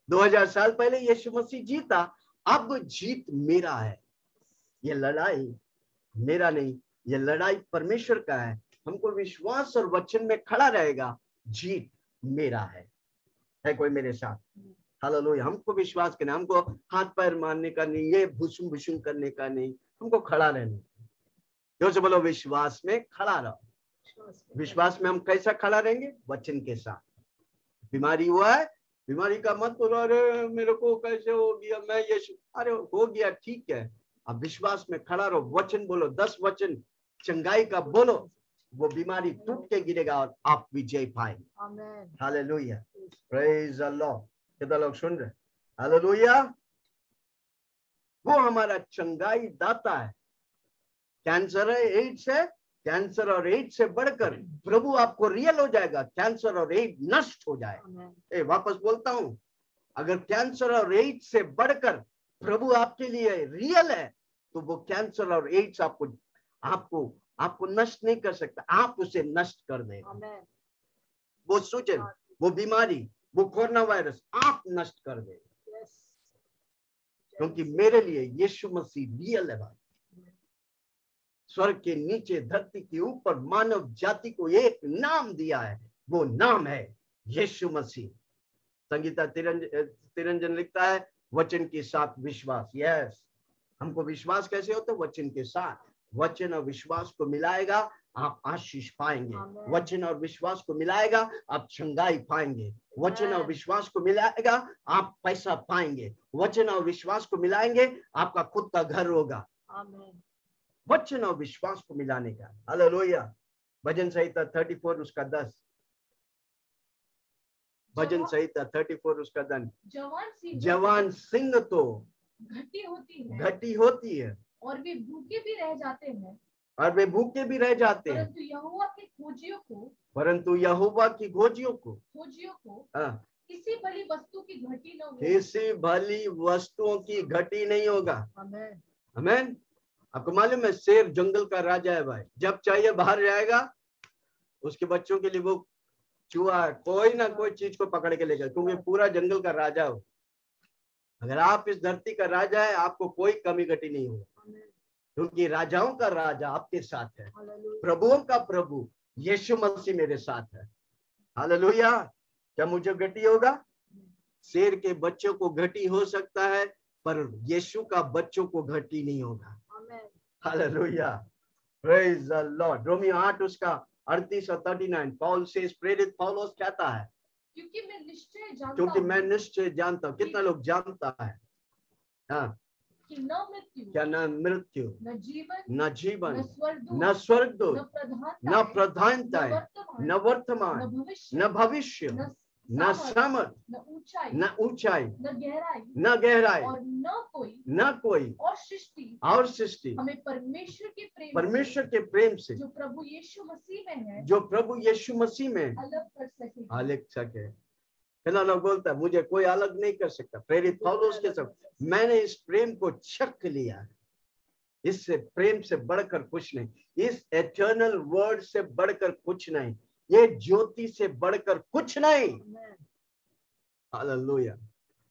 2000 साल पहले यीशु मसीह जीता, अब जीत मेरा है। ये लड़ाई मेरा नहीं, ये लड़ाई परमेश्वर का है। हमको विश्वास और वचन में खड़ा रहेगा, जीत मेरा है कोई मेरे साथ? हालेलुया। हमको विश्वास करना, हमको हाथ पैर मारने का नहीं, ये भुसुम भुसुम करने का नहीं, हमको खड़ा रहने। जो से बोलो, विश्वास में खड़ा रहो। विश्वास में हम कैसा खड़ा रहेंगे? वचन के साथ। बीमारी हुआ है, बीमारी का मत बोलो, अरे मेरे को कैसे हो गया, मैं ये, अरे हो गया ठीक है। अब विश्वास में खड़ा रहो, वचन बोलो, 10 वचन चंगाई का बोलो, वो बीमारी टूट के गिरेगा और आप विजय पाएंगे। Hallelujah, praise the Lord. कितना लोग सुन रहे? हालेलुया। वो हमारा चंगाई दाता है। कैंसर है, एड्स है, कैंसर और एड्स से बढ़कर प्रभु आपको रियल हो जाएगा। कैंसर और एड्स नष्ट हो जाए। वापस बोलता हूं, अगर कैंसर और एड्स से बढ़कर प्रभु आपके लिए रियल है, तो वो कैंसर और एड्स आपको नष्ट नहीं कर सकता, आप उसे नष्ट कर देगा। वो सूजन, वो बीमारी, वो कोरोना वायरस आप नष्ट कर देगा, क्योंकि मेरे लिए यीशु मसीह रियल है भाई। स्वर्ग के नीचे, धरती के ऊपर मानव जाति को एक नाम दिया है, वो नाम है यीशु मसीह। संगीता तिरंजन लिखता है, वचन के साथ विश्वास। यस, हमको विश्वास कैसे होता है? वचन के साथ। वचन और विश्वास को मिलाएगा, आप आशीष पाएंगे। वचन और विश्वास को मिलाएगा, आप चंगाई पाएंगे। वचन और विश्वास को मिलाएगा, आप पैसा पाएंगे। वचन और विश्वास को मिलाएंगे, आपका खुद का घर होगा। वचन और विश्वास को मिलाने का। हालेलुया। भजन संहिता 34 उसका 10। भजन संहिता 34 उसका 10। जवान सिंह तो घटी होती है और वे भूखे भी रह जाते हैं, परंतु यहोवा की खोजियों को किसी भली वस्तु की घटी न हो। किसी भली वस्तुओं की घटी नहीं होगा। आमीन। आपको मालूम है, शेर जंगल का राजा है भाई। जब चाहिए बाहर जाएगा, उसके बच्चों के लिए वो चूहा, कोई ना कोई चीज को पकड़ के लेगा, क्योंकि पूरा जंगल का राजा हो। अगर आप इस धरती का राजा है, आपको कोई कमी घटी नहीं होगा, क्योंकि राजाओं का राजा आपके साथ है, प्रभुओं का प्रभु यीशु मसीह मेरे साथ है। हालेलुया। क्या मुझे घटी होगा? शेर के बच्चों को घटी हो सकता है, पर यीशु का बच्चों को घटी नहीं होगा। Hallelujah, praise the Lord. Romeo 8 उसका 38 और 39, पौल से प्रेरित पौलुस कहता है, क्योंकि मैं निश्चय जानता हूँ। कितना लोग जानता है? हाँ, कि न मृत्यु, न जीवन, न स्वर्गदूत, न प्रधानता, न वर्तमान, न भविष्य, न सामर्थ, न ऊंचाई, न गहराई, और न कोई और सृष्टि हमें परमेश्वर के प्रेम से, जो प्रभु यीशु मसीह में है, जो प्रभु यीशु मसीह में अलग कर सके। अलग सके। कितना लोग बोलता है मुझे कोई अलग नहीं कर सकता। प्रेरित पौलुस के सब, मैंने इस प्रेम को चख लिया है, इससे प्रेम से बढ़कर कुछ नहीं, इस एटर्नल वर्ड से बढ़कर कुछ नहीं, ये ज्योति से बढ़कर कुछ नहीं। हालेलुया।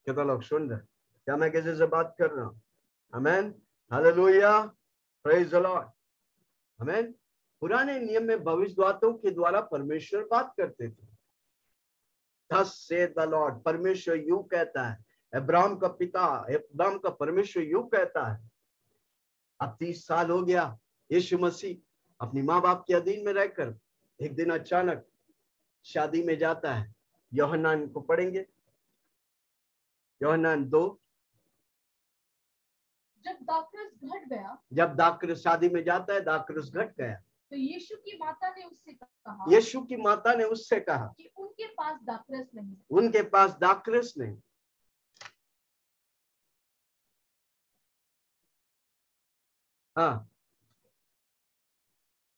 कितना लोग सुन रहे? क्या मैं किसी से बात कर रहा हूँ? आमेन, हालेलुया, प्रेज द लॉर्ड, आमेन। पुराने नियम में भविष्यद्वक्ताओं के द्वारा परमेश्वर बात करते थे। थस सेड द लॉर्ड, परमेश्वर यूं कहता है, अब्राहम का पिता, अब्राहम का परमेश्वर यूं कहता है। अब 30 साल हो गया, यीशु मसीह अपनी माँ बाप के अधीन में रहकर एक दिन अचानक शादी में जाता है। यूहन्ना को पढ़ेंगे, यूहन्ना 2। जब दाखरस घट गया, जब दाखरस शादी में जाता है, दाखरस घट गया, तो यीशु की माता ने उससे कहा, यीशु की माता ने उससे कहा कि उनके पास दाखरस नहीं, उनके पास दाखरस नहीं। हाँ,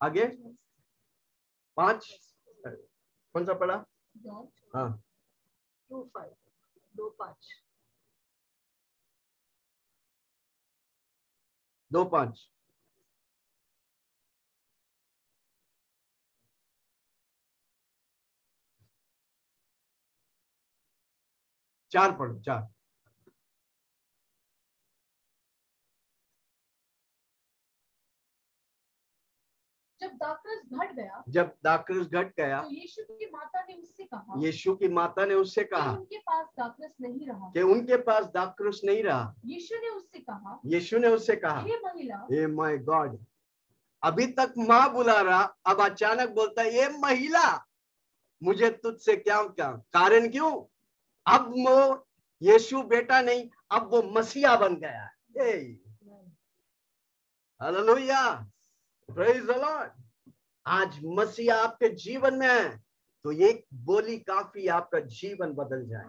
आगे 5 कौन सा पढ़ा? हाँ, 2:5 4 पढ़ो, 4। जब दाखरस घट गया, जब दाखरस घट गया, तो यीशु की माता ने उससे कहा, यीशु की माता ने उससे कि कहा उनके पास दाखरस नहीं रहा, कि उनके पास दाखरस नहीं रहा। यीशु ने उससे कहा, यीशु ने उससे कहा, हे महिला, हे माय गॉड, अभी तक माँ बुला रहा, अब अचानक बोलता है ये महिला, मुझे तुझसे क्या क्या कारण? क्यों? अब वो यीशु बेटा नहीं, अब वो मसीहा बन गया है। Hallelujah, praise the Lord. आज मसीहा आपके जीवन में है तो ये बोली काफी आपका जीवन बदल जाए।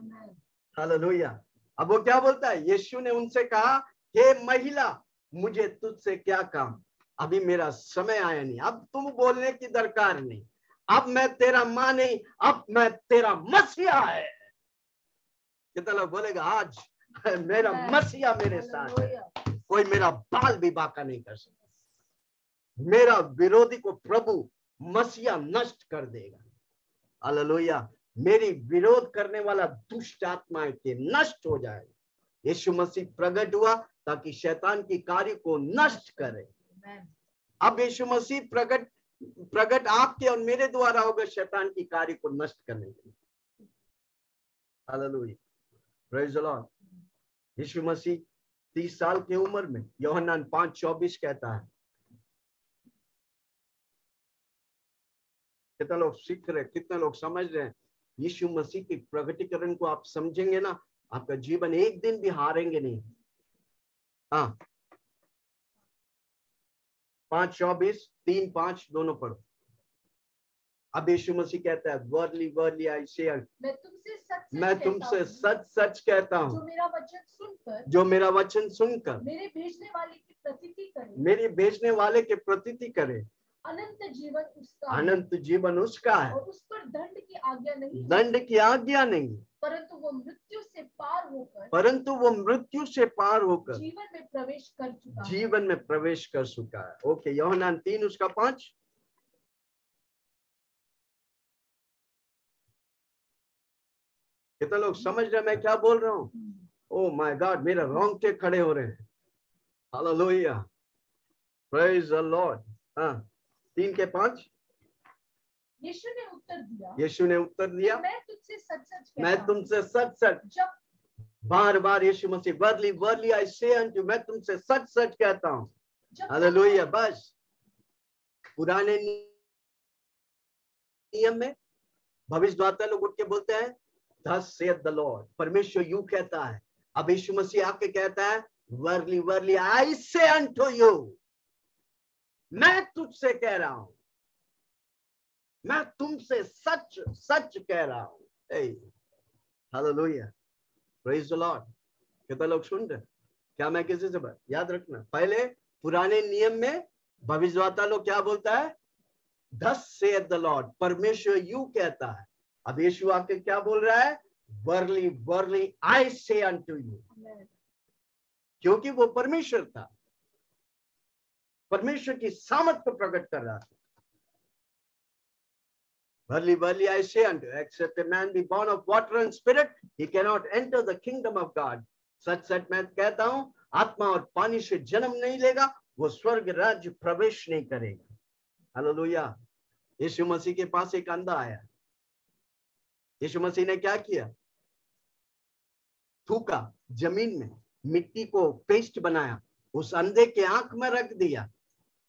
हालेलुया। अब वो क्या बोलता है? यीशु ने उनसे कहा, हे महिला, मुझे तुझसे क्या काम, अभी मेरा समय आया नहीं, अब तुम बोलने की दरकार नहीं, अब मैं तेरा माँ नहीं, अब मैं तेरा मसीहा है। कितना लोग बोलेगा आज मेरा मसीहा मेरे साथ है, कोई मेरा बाल भी बांका नहीं कर सकता, मेरा विरोधी को प्रभु मसीहा नष्ट कर देगा। हालेलुया। मेरी विरोध करने वाला दुष्ट आत्माएं के नष्ट हो जाए। यीशु मसीह प्रकट हुआ ताकि शैतान की कार्य को नष्ट करे। अब यीशु मसीह प्रकट आपके और मेरे द्वारा होगा शैतान की कार्य को नष्ट करने के लिए। Hallelujah, praise the Lord. Yeshu Masih 30 साल की उम्र में, यूहन्ना 5:24 कहता है। कितना लोग सीख रहे, कितने लोग समझ रहे हैं? यीशु मसीह के प्रकटीकरण को आप समझेंगे ना, आपका जीवन एक दिन भी हारेंगे नहीं। हाँ, 5:24, 3:5 दोनों पढ़ो। अब यीशु मसीह कहता है, वर्ली वर्ली आई से, मैं तुमसे सच सच कहता हूँ, जो मेरा वचन सुनकर मेरे भेजने वाले की प्रतीति करे, मेरे भेजने वाले के प्रतीति करे, अनंत जीवन उसका, अनंत जीवन उसका है, और उस पर दंड की आज्ञा नहीं, दंड की आज्ञा नहीं, परंतु वो मृत्यु से पार होकर, परंतु वो मृत्यु से पार होकर जीवन में प्रवेश कर चुका है, जीवन में प्रवेश कर चुका है। ओके, यूहन्ना 3 उसका 5। कितना लोग समझ रहे मैं क्या बोल रहा हूँ? ओ माय गॉड, मेरे रोंगटे खड़े हो रहे हैं। Hallelujah, praise the Lord. हाँ, 3 के 5। यीशु ने उत्तर दिया, यीशु ने उत्तर दिया, मैं तुमसे सच सच, मैं तुमसे सच सच, जब बार बार यीशु मसीह वर्ली वर्ली आई से अनटू, मैं तुमसे सच सच कहता हूँ। हालेलुया। बस पुराने नियम में भविष्यद्वक्ता लोग उठ के बोलते हैं, थस सेड द लॉर्ड, परमेश्वर यूं कहता है। अब यीशु मसीह आके कहता है, वर्ली वर्ली आई से अनटू यू, मैं तुझसे कह रहा हूं, मैं तुमसे सच सच कह रहा हूं। Hallelujah, praise the Lord. कितना लोग सुन रहे? क्या मैं किसी से बात? याद रखना, पहले पुराने नियम में भविष्यद्वक्ता लोग क्या बोलता है? थस सेड द लॉर्ड, परमेश्वर यूं कहता है। अब यीशु आके क्या बोल रहा है? वर्ली वर्ली आई से अनटू यू, क्योंकि वो परमेश्वर था, परमेश्वर की सामर्थ को प्रकट कर रहा था। Verily, verily, I say unto you, except a man be born of water and spirit, he cannot enter the kingdom of God. सच सच मैं कहता हूं, आत्मा और पानी से जन्म नहीं लेगा, वो स्वर्ग राज्य प्रवेश नहीं करेगा। हालेलुया। यीशु मसीह के पास एक अंधा आया। यीशु मसीह ने क्या किया? थूका जमीन में, मिट्टी को पेस्ट बनाया, उस अंधे के आंख में रख दिया,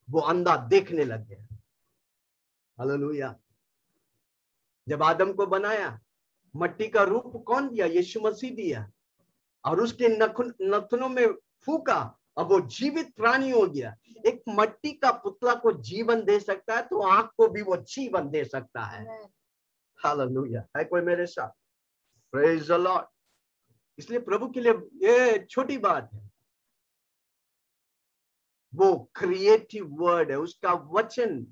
वो अंधा देखने लग गया। हालेलुया। जब आदम को बनाया, मट्टी का रूप कौन दिया? यीशु मसीह दिया, और उसके नथनों में फूका, अब वो जीवित प्राणी हो गया। एक मट्टी का पुतला को जीवन दे सकता है, तो आंख को भी वो जीवन दे सकता है। हालेलुया। है कोई मेरे साथ? Praise the Lord. इसलिए प्रभु के लिए ये छोटी बात है। वो क्रिएटिव वर्ड है, उसका वचन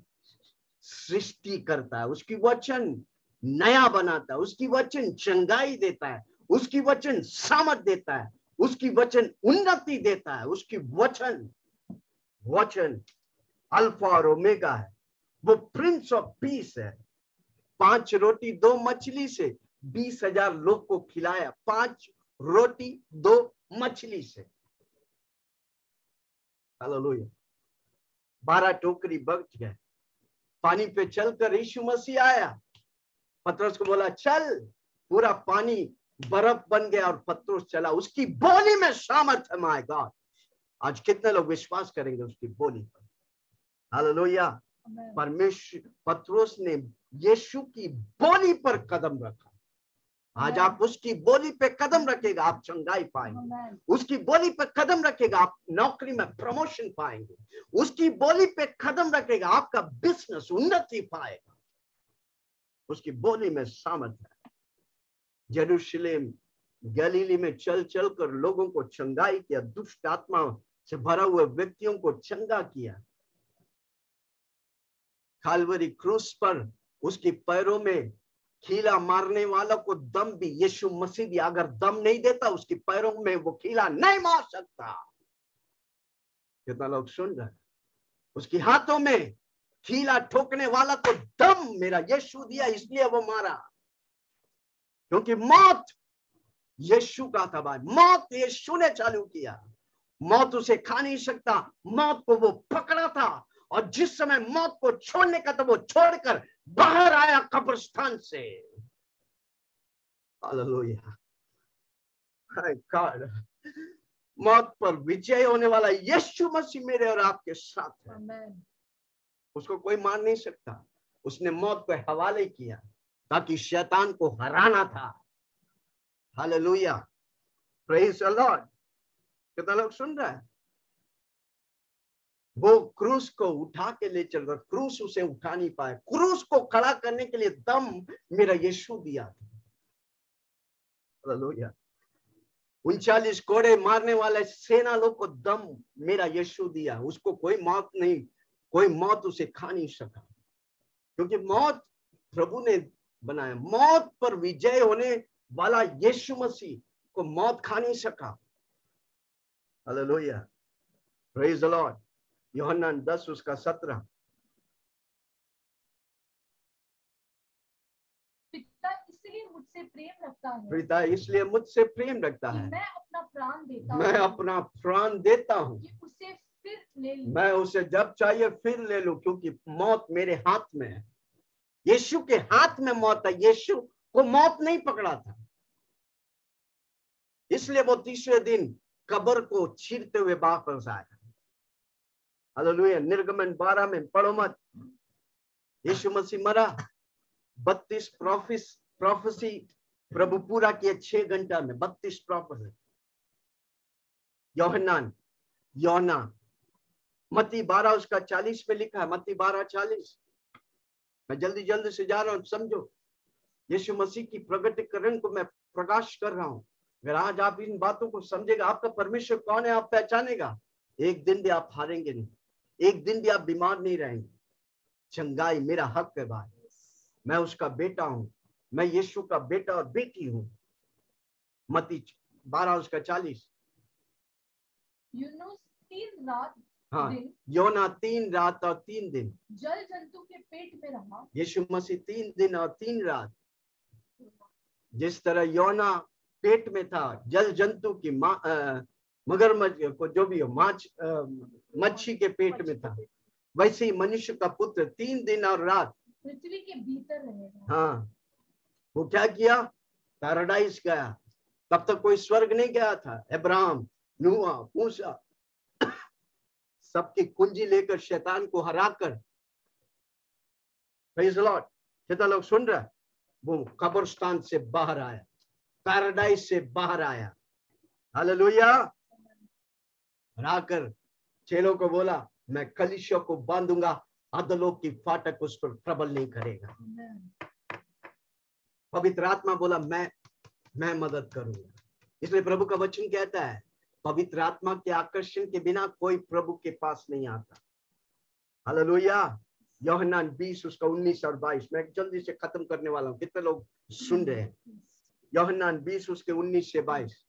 सृष्टि करता है, उसकी वचन नया बनाता है, उसकी वचन चंगाई देता है, उसकी वचन सामर्थ देता है, उसकी वचन उन्नति देता है, उसकी वचन अल्फा और ओमेगा है, वो प्रिंस ऑफ पीस है। 5 रोटी 2 मछली से 20,000 लोग को खिलाया। 5 रोटी 2 मछली से। हालेलुया। 12 टोकरी बच गए। पानी पे चलकर यीशु मसीह आया, पतरस को बोला चल, पूरा पानी बर्फ बन गया और पतरस चला। उसकी बोली में सामर्थ है। माय गॉड, आज कितने लोग विश्वास करेंगे उसकी बोली पर? हालेलुया। परमेश्वर, पतरस ने यीशु की बोली पर कदम रखा। आज आप उसकी बोली पे कदम रखेगा, आप चंगाई पाएंगे। उसकी बोली पे कदम रखेगा, आप नौकरी में प्रमोशन पाएंगे। उसकी बोली पे कदम रखेगा, आपका बिजनेस उन्नति पाएगा। उसकी बोली में सामर्थ है। यरूशलेम गलीली में चल चल कर लोगों को चंगाई किया, दुष्ट आत्मा से भरा हुए व्यक्तियों को चंगा किया। काल्वरी क्रूस पर उसके पैरों में खीला मारने वाला को दम भी यीशु मसीह दिया। अगर दम नहीं देता, उसके पैरों में वो खीला नहीं मार सकता। कितना लोग सुन रहे हैं? उसके हाथों में खीला ठोकने वाला को दम मेरा यीशु दिया, इसलिए वो मारा। क्योंकि मौत यीशु का था भाई, मौत यीशु ने चालू किया। मौत उसे खा नहीं सकता, मौत को वो पकड़ा था, और जिस समय मौत को छोड़ने का था, वो छोड़कर बाहर आया कब्रिस्तान से। हालेलुया। गॉड, मौत पर विजय होने वाला यीशु मसीह मेरे और आपके साथ है। उसको कोई मार नहीं सकता। उसने मौत को हवाले किया ताकि शैतान को हराना था। Hallelujah, praise the Lord. कितना लोग सुन रहा है? वो क्रूस को उठा के ले चल रहा, क्रूस उसे उठा नहीं पाया। क्रूस को खड़ा करने के लिए दम मेरा यीशु दिया था। हालेलुया। 39 कोड़े मारने वाले सेना लोग को दम मेरा यीशु दिया। उसको कोई मौत नहीं, कोई मौत उसे खा नहीं सका, क्योंकि मौत प्रभु ने बनाया। मौत पर विजय होने वाला यीशु मसीह को मौत खा नहीं सका। Hallelujah, praise the Lord. यूहन्ना 10 उसका 17। पिता इसलिए मुझसे प्रेम रखता है, पिता इसलिए मुझसे प्रेम रखता है, मैं अपना प्राण देता हूँ, मैं अपना प्राण देता हूँ, कि उसे फिर ले लूं। मैं उसे जब चाहिए फिर ले लूं, क्योंकि मौत मेरे हाथ में है। यीशु के हाथ में मौत है। यीशु को मौत नहीं पकड़ा था, इसलिए वो तीसरे दिन कब्र को चीरते हुए वापस आया। हालेलुया। निर्गमन 12 में पढ़ो मत, यीशु मसीह मरा, 32 प्रोफेसी प्रभु पूरा किए 6 घंटा में। 32 प्रोफेसी। योहन्ना मत्ती 12 उसका 40 में लिखा है। मत्ती 12:40। मैं जल्दी से जा रहा हूं, समझो। यीशु मसीह की प्रगटीकरण को मैं प्रकाश कर रहा हूं। अगर आज आप इन बातों को समझेगा, आपका परमेश्वर कौन है आप पहचानेगा। एक दिन भी आप हारेंगे नहीं, एक दिन भी आप बीमार नहीं रहेंगे। चंगाई मेरा हक है भाई, मैं उसका बेटा हूं, मैं यीशु का बेटा और बेटी हूं। मत्ती 12:40। यूनुस 3 रात हाँ, दिन योना 3 रात और 3 दिन जल जंतु के पेट में रहा। यीशु मसीह 3 दिन और 3 रात, जिस तरह योना पेट में था जल जंतु की मगरमच्छ को जो भी हो मच्छी के पेट में था, वैसे ही मनुष्य का पुत्र 3 दिन और रात पृथ्वी के भीतर रहेगा। हाँ, वो क्या किया? पैराडाइज गया। तब तक कोई स्वर्ग नहीं गया था। अब्राहम, नूह, मूसा सबकी कुंजी लेकर शैतान को हराकर, प्रेज़ द लॉर्ड, कितना लोग सुन रहे हैं? वो कब्रिस्तान से बाहर आया, पैराडाइज से बाहर आया। हालेलुया। आकर चेलों को बोला, मैं कलीसिया को बांधूंगा, अधोलोक की फाटक उस पर प्रबल नहीं करेगा। पवित्र आत्मा बोला, मैं मदद करूंगा। इसलिए प्रभु का वचन कहता है, पवित्र आत्मा के आकर्षण के बिना कोई प्रभु के पास नहीं आता। हालेलुया। यूहन्ना 20 उसका 19 और 22। मैं जल्दी से खत्म करने वाला हूँ, कितने लोग सुन रहे हैं? यूहन्ना 20 उसके 19 से 22।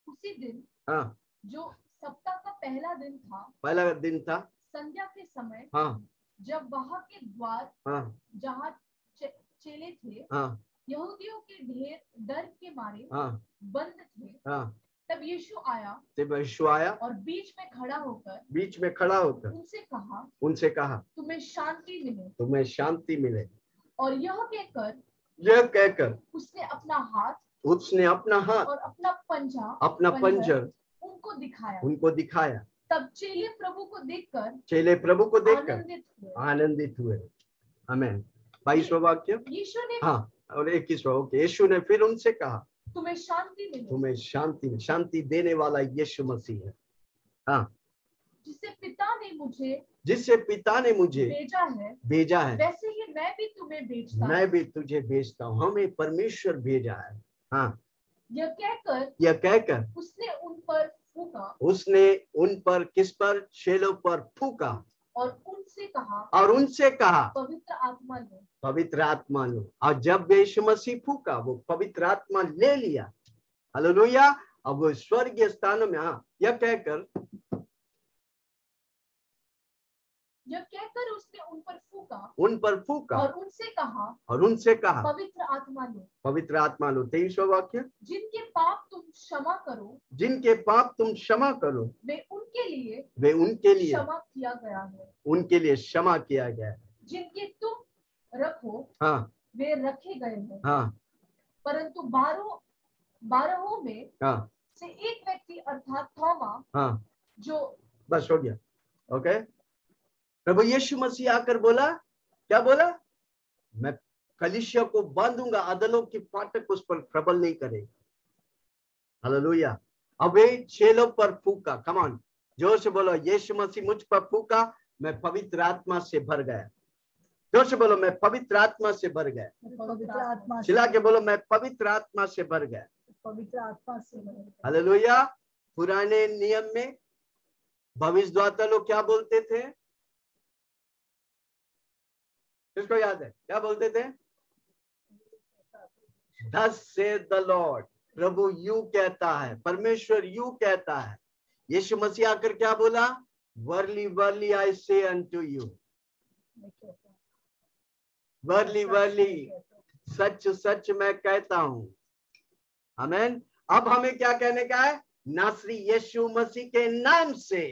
उसी दिन, हाँ, जो सप्ताह का पहला दिन था, संध्या के समय, हाँ, जब वहां के द्वार, हाँ, जहाँ चेले थे, हाँ, यहूदियों के ढेर डर के मारे हाँ, बंद थे, हाँ, तब यीशु आया और बीच में खड़ा होकर उनसे कहा, तुम्हें शांति मिले। और यह कहकर उसने अपना हाथ और अपना पंजर उनको दिखाया। तब चेले प्रभु को देखकर आनंदित हुए। आमीन। 22वां वाक्य यीशु ने, हाँ, और 21वां। ओके। यीशु ने फिर उनसे कहा, तुम्हें शांति देने वाला यीशु मसीह है। हाँ, जिसे पिता ने मुझे भेजा है, वैसे ही मैं भी तुम्हें भेजता मैं भी तुझे भेजता हूँ। हमें परमेश्वर भेजा है। हाँ, यह कहकर उसने उन पर किस पर? चेलों पर फूका और उनसे कहा पवित्र आत्मा लो। और जब यीशु मसीह फूका, वो पवित्र आत्मा ले लिया। हालेलुया। अब वो स्वर्गीय स्थानों में, हाँ, यह कहकर उसने उन पर फूका और उनसे कहा पवित्र आत्मा लो। 23वां वाक्य, जिनके पाप तुम क्षमा करो वे उनके लिए क्षमा किया गया है। जिनके तुम रखो हाँ, वे रखे गए हैं। हाँ, परंतु बारहों में हाँ, से एक व्यक्ति अर्थात थोमा, हाँ, जो, बस हो गया। ओके। प्रभु यीशु मसीह आकर बोला, क्या बोला? मैं कलीसिया को बांधूंगा, अधोलोक की फाटक उस पर प्रबल नहीं करेगा। हालेलुया। अब वे चेलों पर फूका। कम ऑन, जोर से बोलो, यीशु मसीह मुझ पर फूका, मैं पवित्र आत्मा से भर गया। जोर से बोलो, मैं पवित्र आत्मा से भर गया। चिल्ला के बोलो, मैं पवित्र आत्मा से भर गया। हालेलुया। पुराने नियम में भविष्यद्वक्ता लोग क्या बोलते थे? किसको याद है क्या बोलते थे? Thus saith the Lord, Prabhu you कहता है, परमेश्वर यू कहता है। यीशु मसीह आकर क्या बोला? Verily, verily, I say unto you, verily, verily, सच सच मैं कहता हूं। आमीन। अब हमें क्या कहने का है? नासरी यीशु मसीह के नाम से।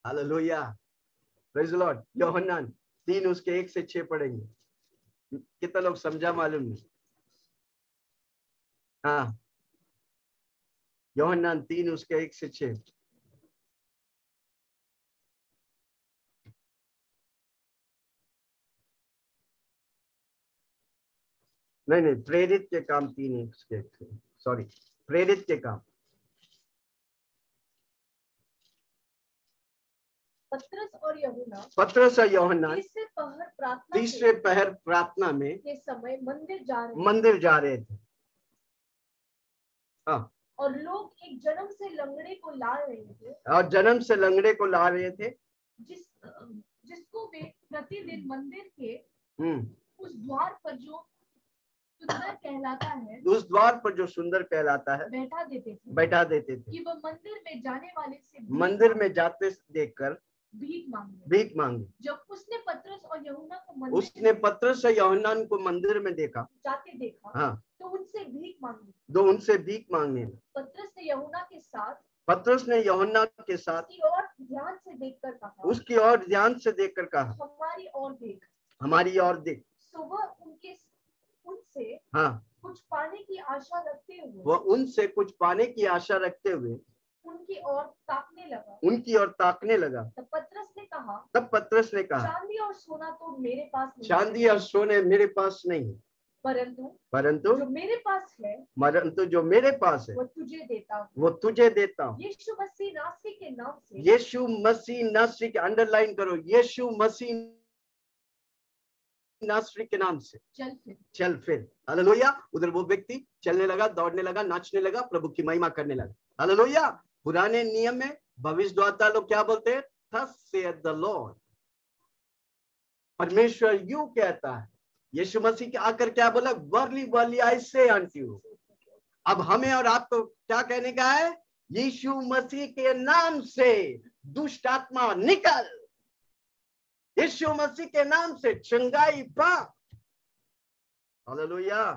Hallelujah, praise the Lord. यूहन्ना 3 उसके 1 से 6 पढ़ेंगे। कितना लोग समझा मालूम नहीं? हाँ, यूहन्ना 3 उसके 1 से 6। नहीं, प्रेरित के काम 3 उसके 1 से, सॉरी, प्रेरित के काम। पतरस और यूहन्ना तीसरे पहर प्रार्थना में के समय मंदिर जा रहे थे। हाँ, और लोग एक जन्म से लंगड़े को ला रहे थे, और जन्म से लंगड़े को ला रहे थे, जिसको वे प्रतिदिन मंदिर के उस द्वार पर जो सुंदर कहलाता है, उस द्वार पर जो सुंदर कहलाता है, बैठा देते थे कि वह मंदिर में जाने वाले से मंदिर में जाते देखकर भीख मांगे। जब उसने पतरस और यूहन्ना को मंदिर में देखा, जाते देखा, हाँ, तो उनसे भीख मांगने पतरस ने यूहन्ना के साथ उसकी ओर ध्यान से देखकर कहा, हमारी ओर देख। तो वह उनसे हाँ, कुछ पाने की आशा रखते हुए, वह उनसे कुछ पाने की आशा रखते हुए उनकी ओर ताकने लगा। तब पतरस ने कहा, चांदी और सोना तो मेरे पास नहीं, चांदी और सोने मेरे पास नहीं, परंतु जो मेरे पास है, वो तुझे देता हूँ। यीशु मसीह नासरी के नाम से, यीशु मसीह नासरी के, अंडरलाइन करो, यीशु मसीह नासरी के नाम से चल फिर। हालेलुया। उधर वो व्यक्ति चलने लगा, दौड़ने लगा, नाचने लगा, प्रभु की महिमा करने लगा। हालेलुया। पुराने नियम में भविष्यद्वक्ता लोग क्या बोलते हैं? Thus Seth the Lord. परमेश्वर यूं कहता है। यीशु मसीह के आकर क्या बोला? वर्ली वर्ली आई से अनटू यू। अब हमें और आपको क्या कहने का है? यीशु मसीह के नाम से दुष्ट आत्मा निकल, यीशु मसीह के नाम से चंगाई पा। Hallelujah,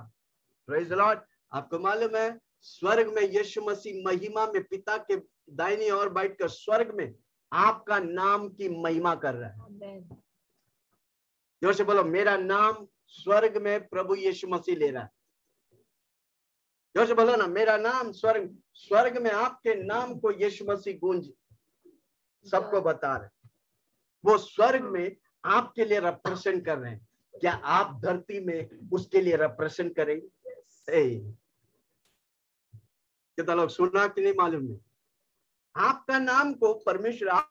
praise the Lord. आपको मालूम है स्वर्ग में यीशु मसीह महिमा में पिता के दाहिनी ओर बैठकर स्वर्ग में आपका नाम की महिमा कर रहा है। जोर से बोलो, मेरा नाम स्वर्ग में प्रभु यीशु मसीह ले रहा है। जोर से बोलो ना, मेरा नाम स्वर्ग में आपके नाम को यीशु मसीह गूंज सबको बता रहे। वो स्वर्ग में आपके लिए रिप्रेजेंट कर रहे हैं। क्या आप धरती में उसके लिए रिप्रेजेंट करेंगे? कितना लोग सुना कि नहीं मालूम नहीं। आपका नाम को परमेश्वर आप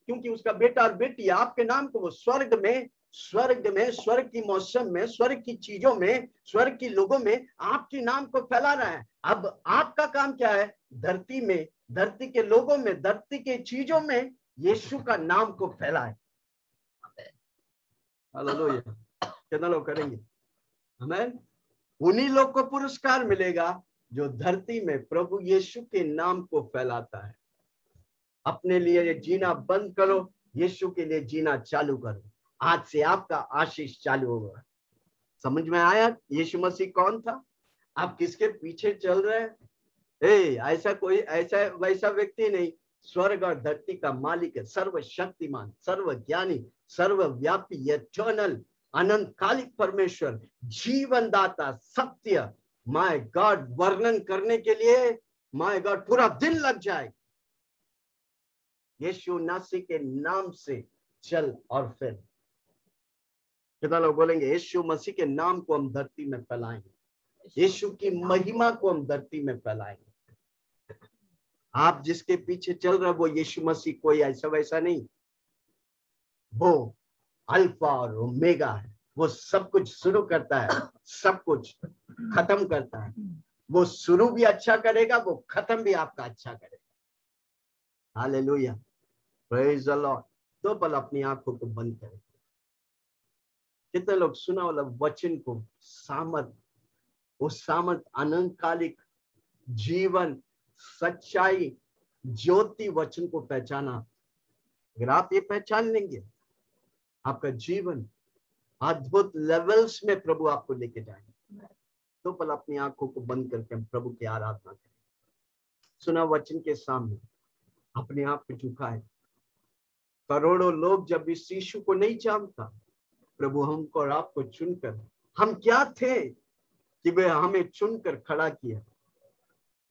क्योंकि उसका बेटा और बेटी आपके नाम को वो स्वर्ग में स्वर्ग की मौसम में, स्वर्ग की चीजों में, स्वर्ग की लोगों में आपके नाम को फैला रहा है। अब आपका काम क्या है? धरती में, धरती के लोगों में, धरती के चीजों में यीशु का नाम को फैलाए। हालेलुया। कितना लोग करेंगे? आमीन। उन्हीं लोग को पुरस्कार मिलेगा जो धरती में प्रभु यीशु के नाम को फैलाता है। अपने लिए जीना बंद करो, यीशु के लिए जीना चालू करो। आज से आपका आशीष चालू होगा। समझ में आया यीशु मसीह कौन था? आप किसके पीछे चल रहे हैं? ऐसा कोई ऐसा वैसा व्यक्ति नहीं। स्वर्ग और धरती का मालिक है, सर्वशक्तिमान, सर्वज्ञानी, सर्वव्यापी, एटर्नल, अनंतकालिक परमेश्वर, जीवनदाता, सत्य। माय गॉड, वर्णन करने के लिए माय गॉड पूरा दिन लग जाए। यीशु नासरी के नाम से चल और फिर। कितना लोग बोलेंगे यीशु मसीह के नाम को हम धरती में फैलाएंगे, यीशु की महिमा को हम धरती में फैलाएंगे। आप जिसके पीछे चल रहे वो यीशु मसीह कोई ऐसा वैसा नहीं। वो अल्फा और ओमेगा है। वो सब कुछ शुरू करता है, सब कुछ खत्म करता है। वो शुरू भी अच्छा करेगा, वो खत्म भी आपका अच्छा करेगा। Hallelujah, praise the Lord. तो पल अपनी आंखों को बंद करें। कितने लोग सुना वाला वचन को सामर्थ, वो सामर्थ अनंतकालिक जीवन, सच्चाई, ज्योति वचन को पहचाना? अगर आप ये पहचान लेंगे, आपका जीवन अद्भुत लेवल्स में प्रभु आपको लेके जाएंगे। तो पल अपनी आंखों को बंद करके हम प्रभु की आराधना करें। सुना वचन के सामने अपने आप को झुकाए। करोड़ों लोग जब इस यीशु को नहीं जानता, प्रभु हमको और आपको चुनकर, हम क्या थे कि वे हमें चुनकर खड़ा किया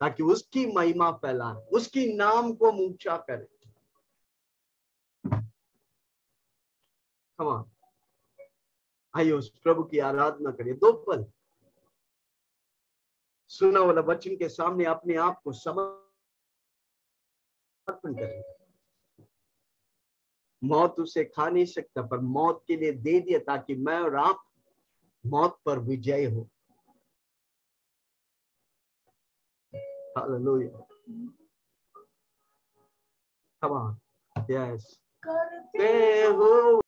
ताकि उसकी महिमा फैलाए, उसकी नाम को ऊंचा करे। कमा आइए उस प्रभु की आराधना करिए। दो पल सुना वाला वचन के सामने अपने आप को समर्पण करें। मौत उसे खा नहीं सकता, पर मौत के लिए दे दिया ताकि मैं और आप मौत पर विजय हो। Hallelujah. Come on. Yes. करते हो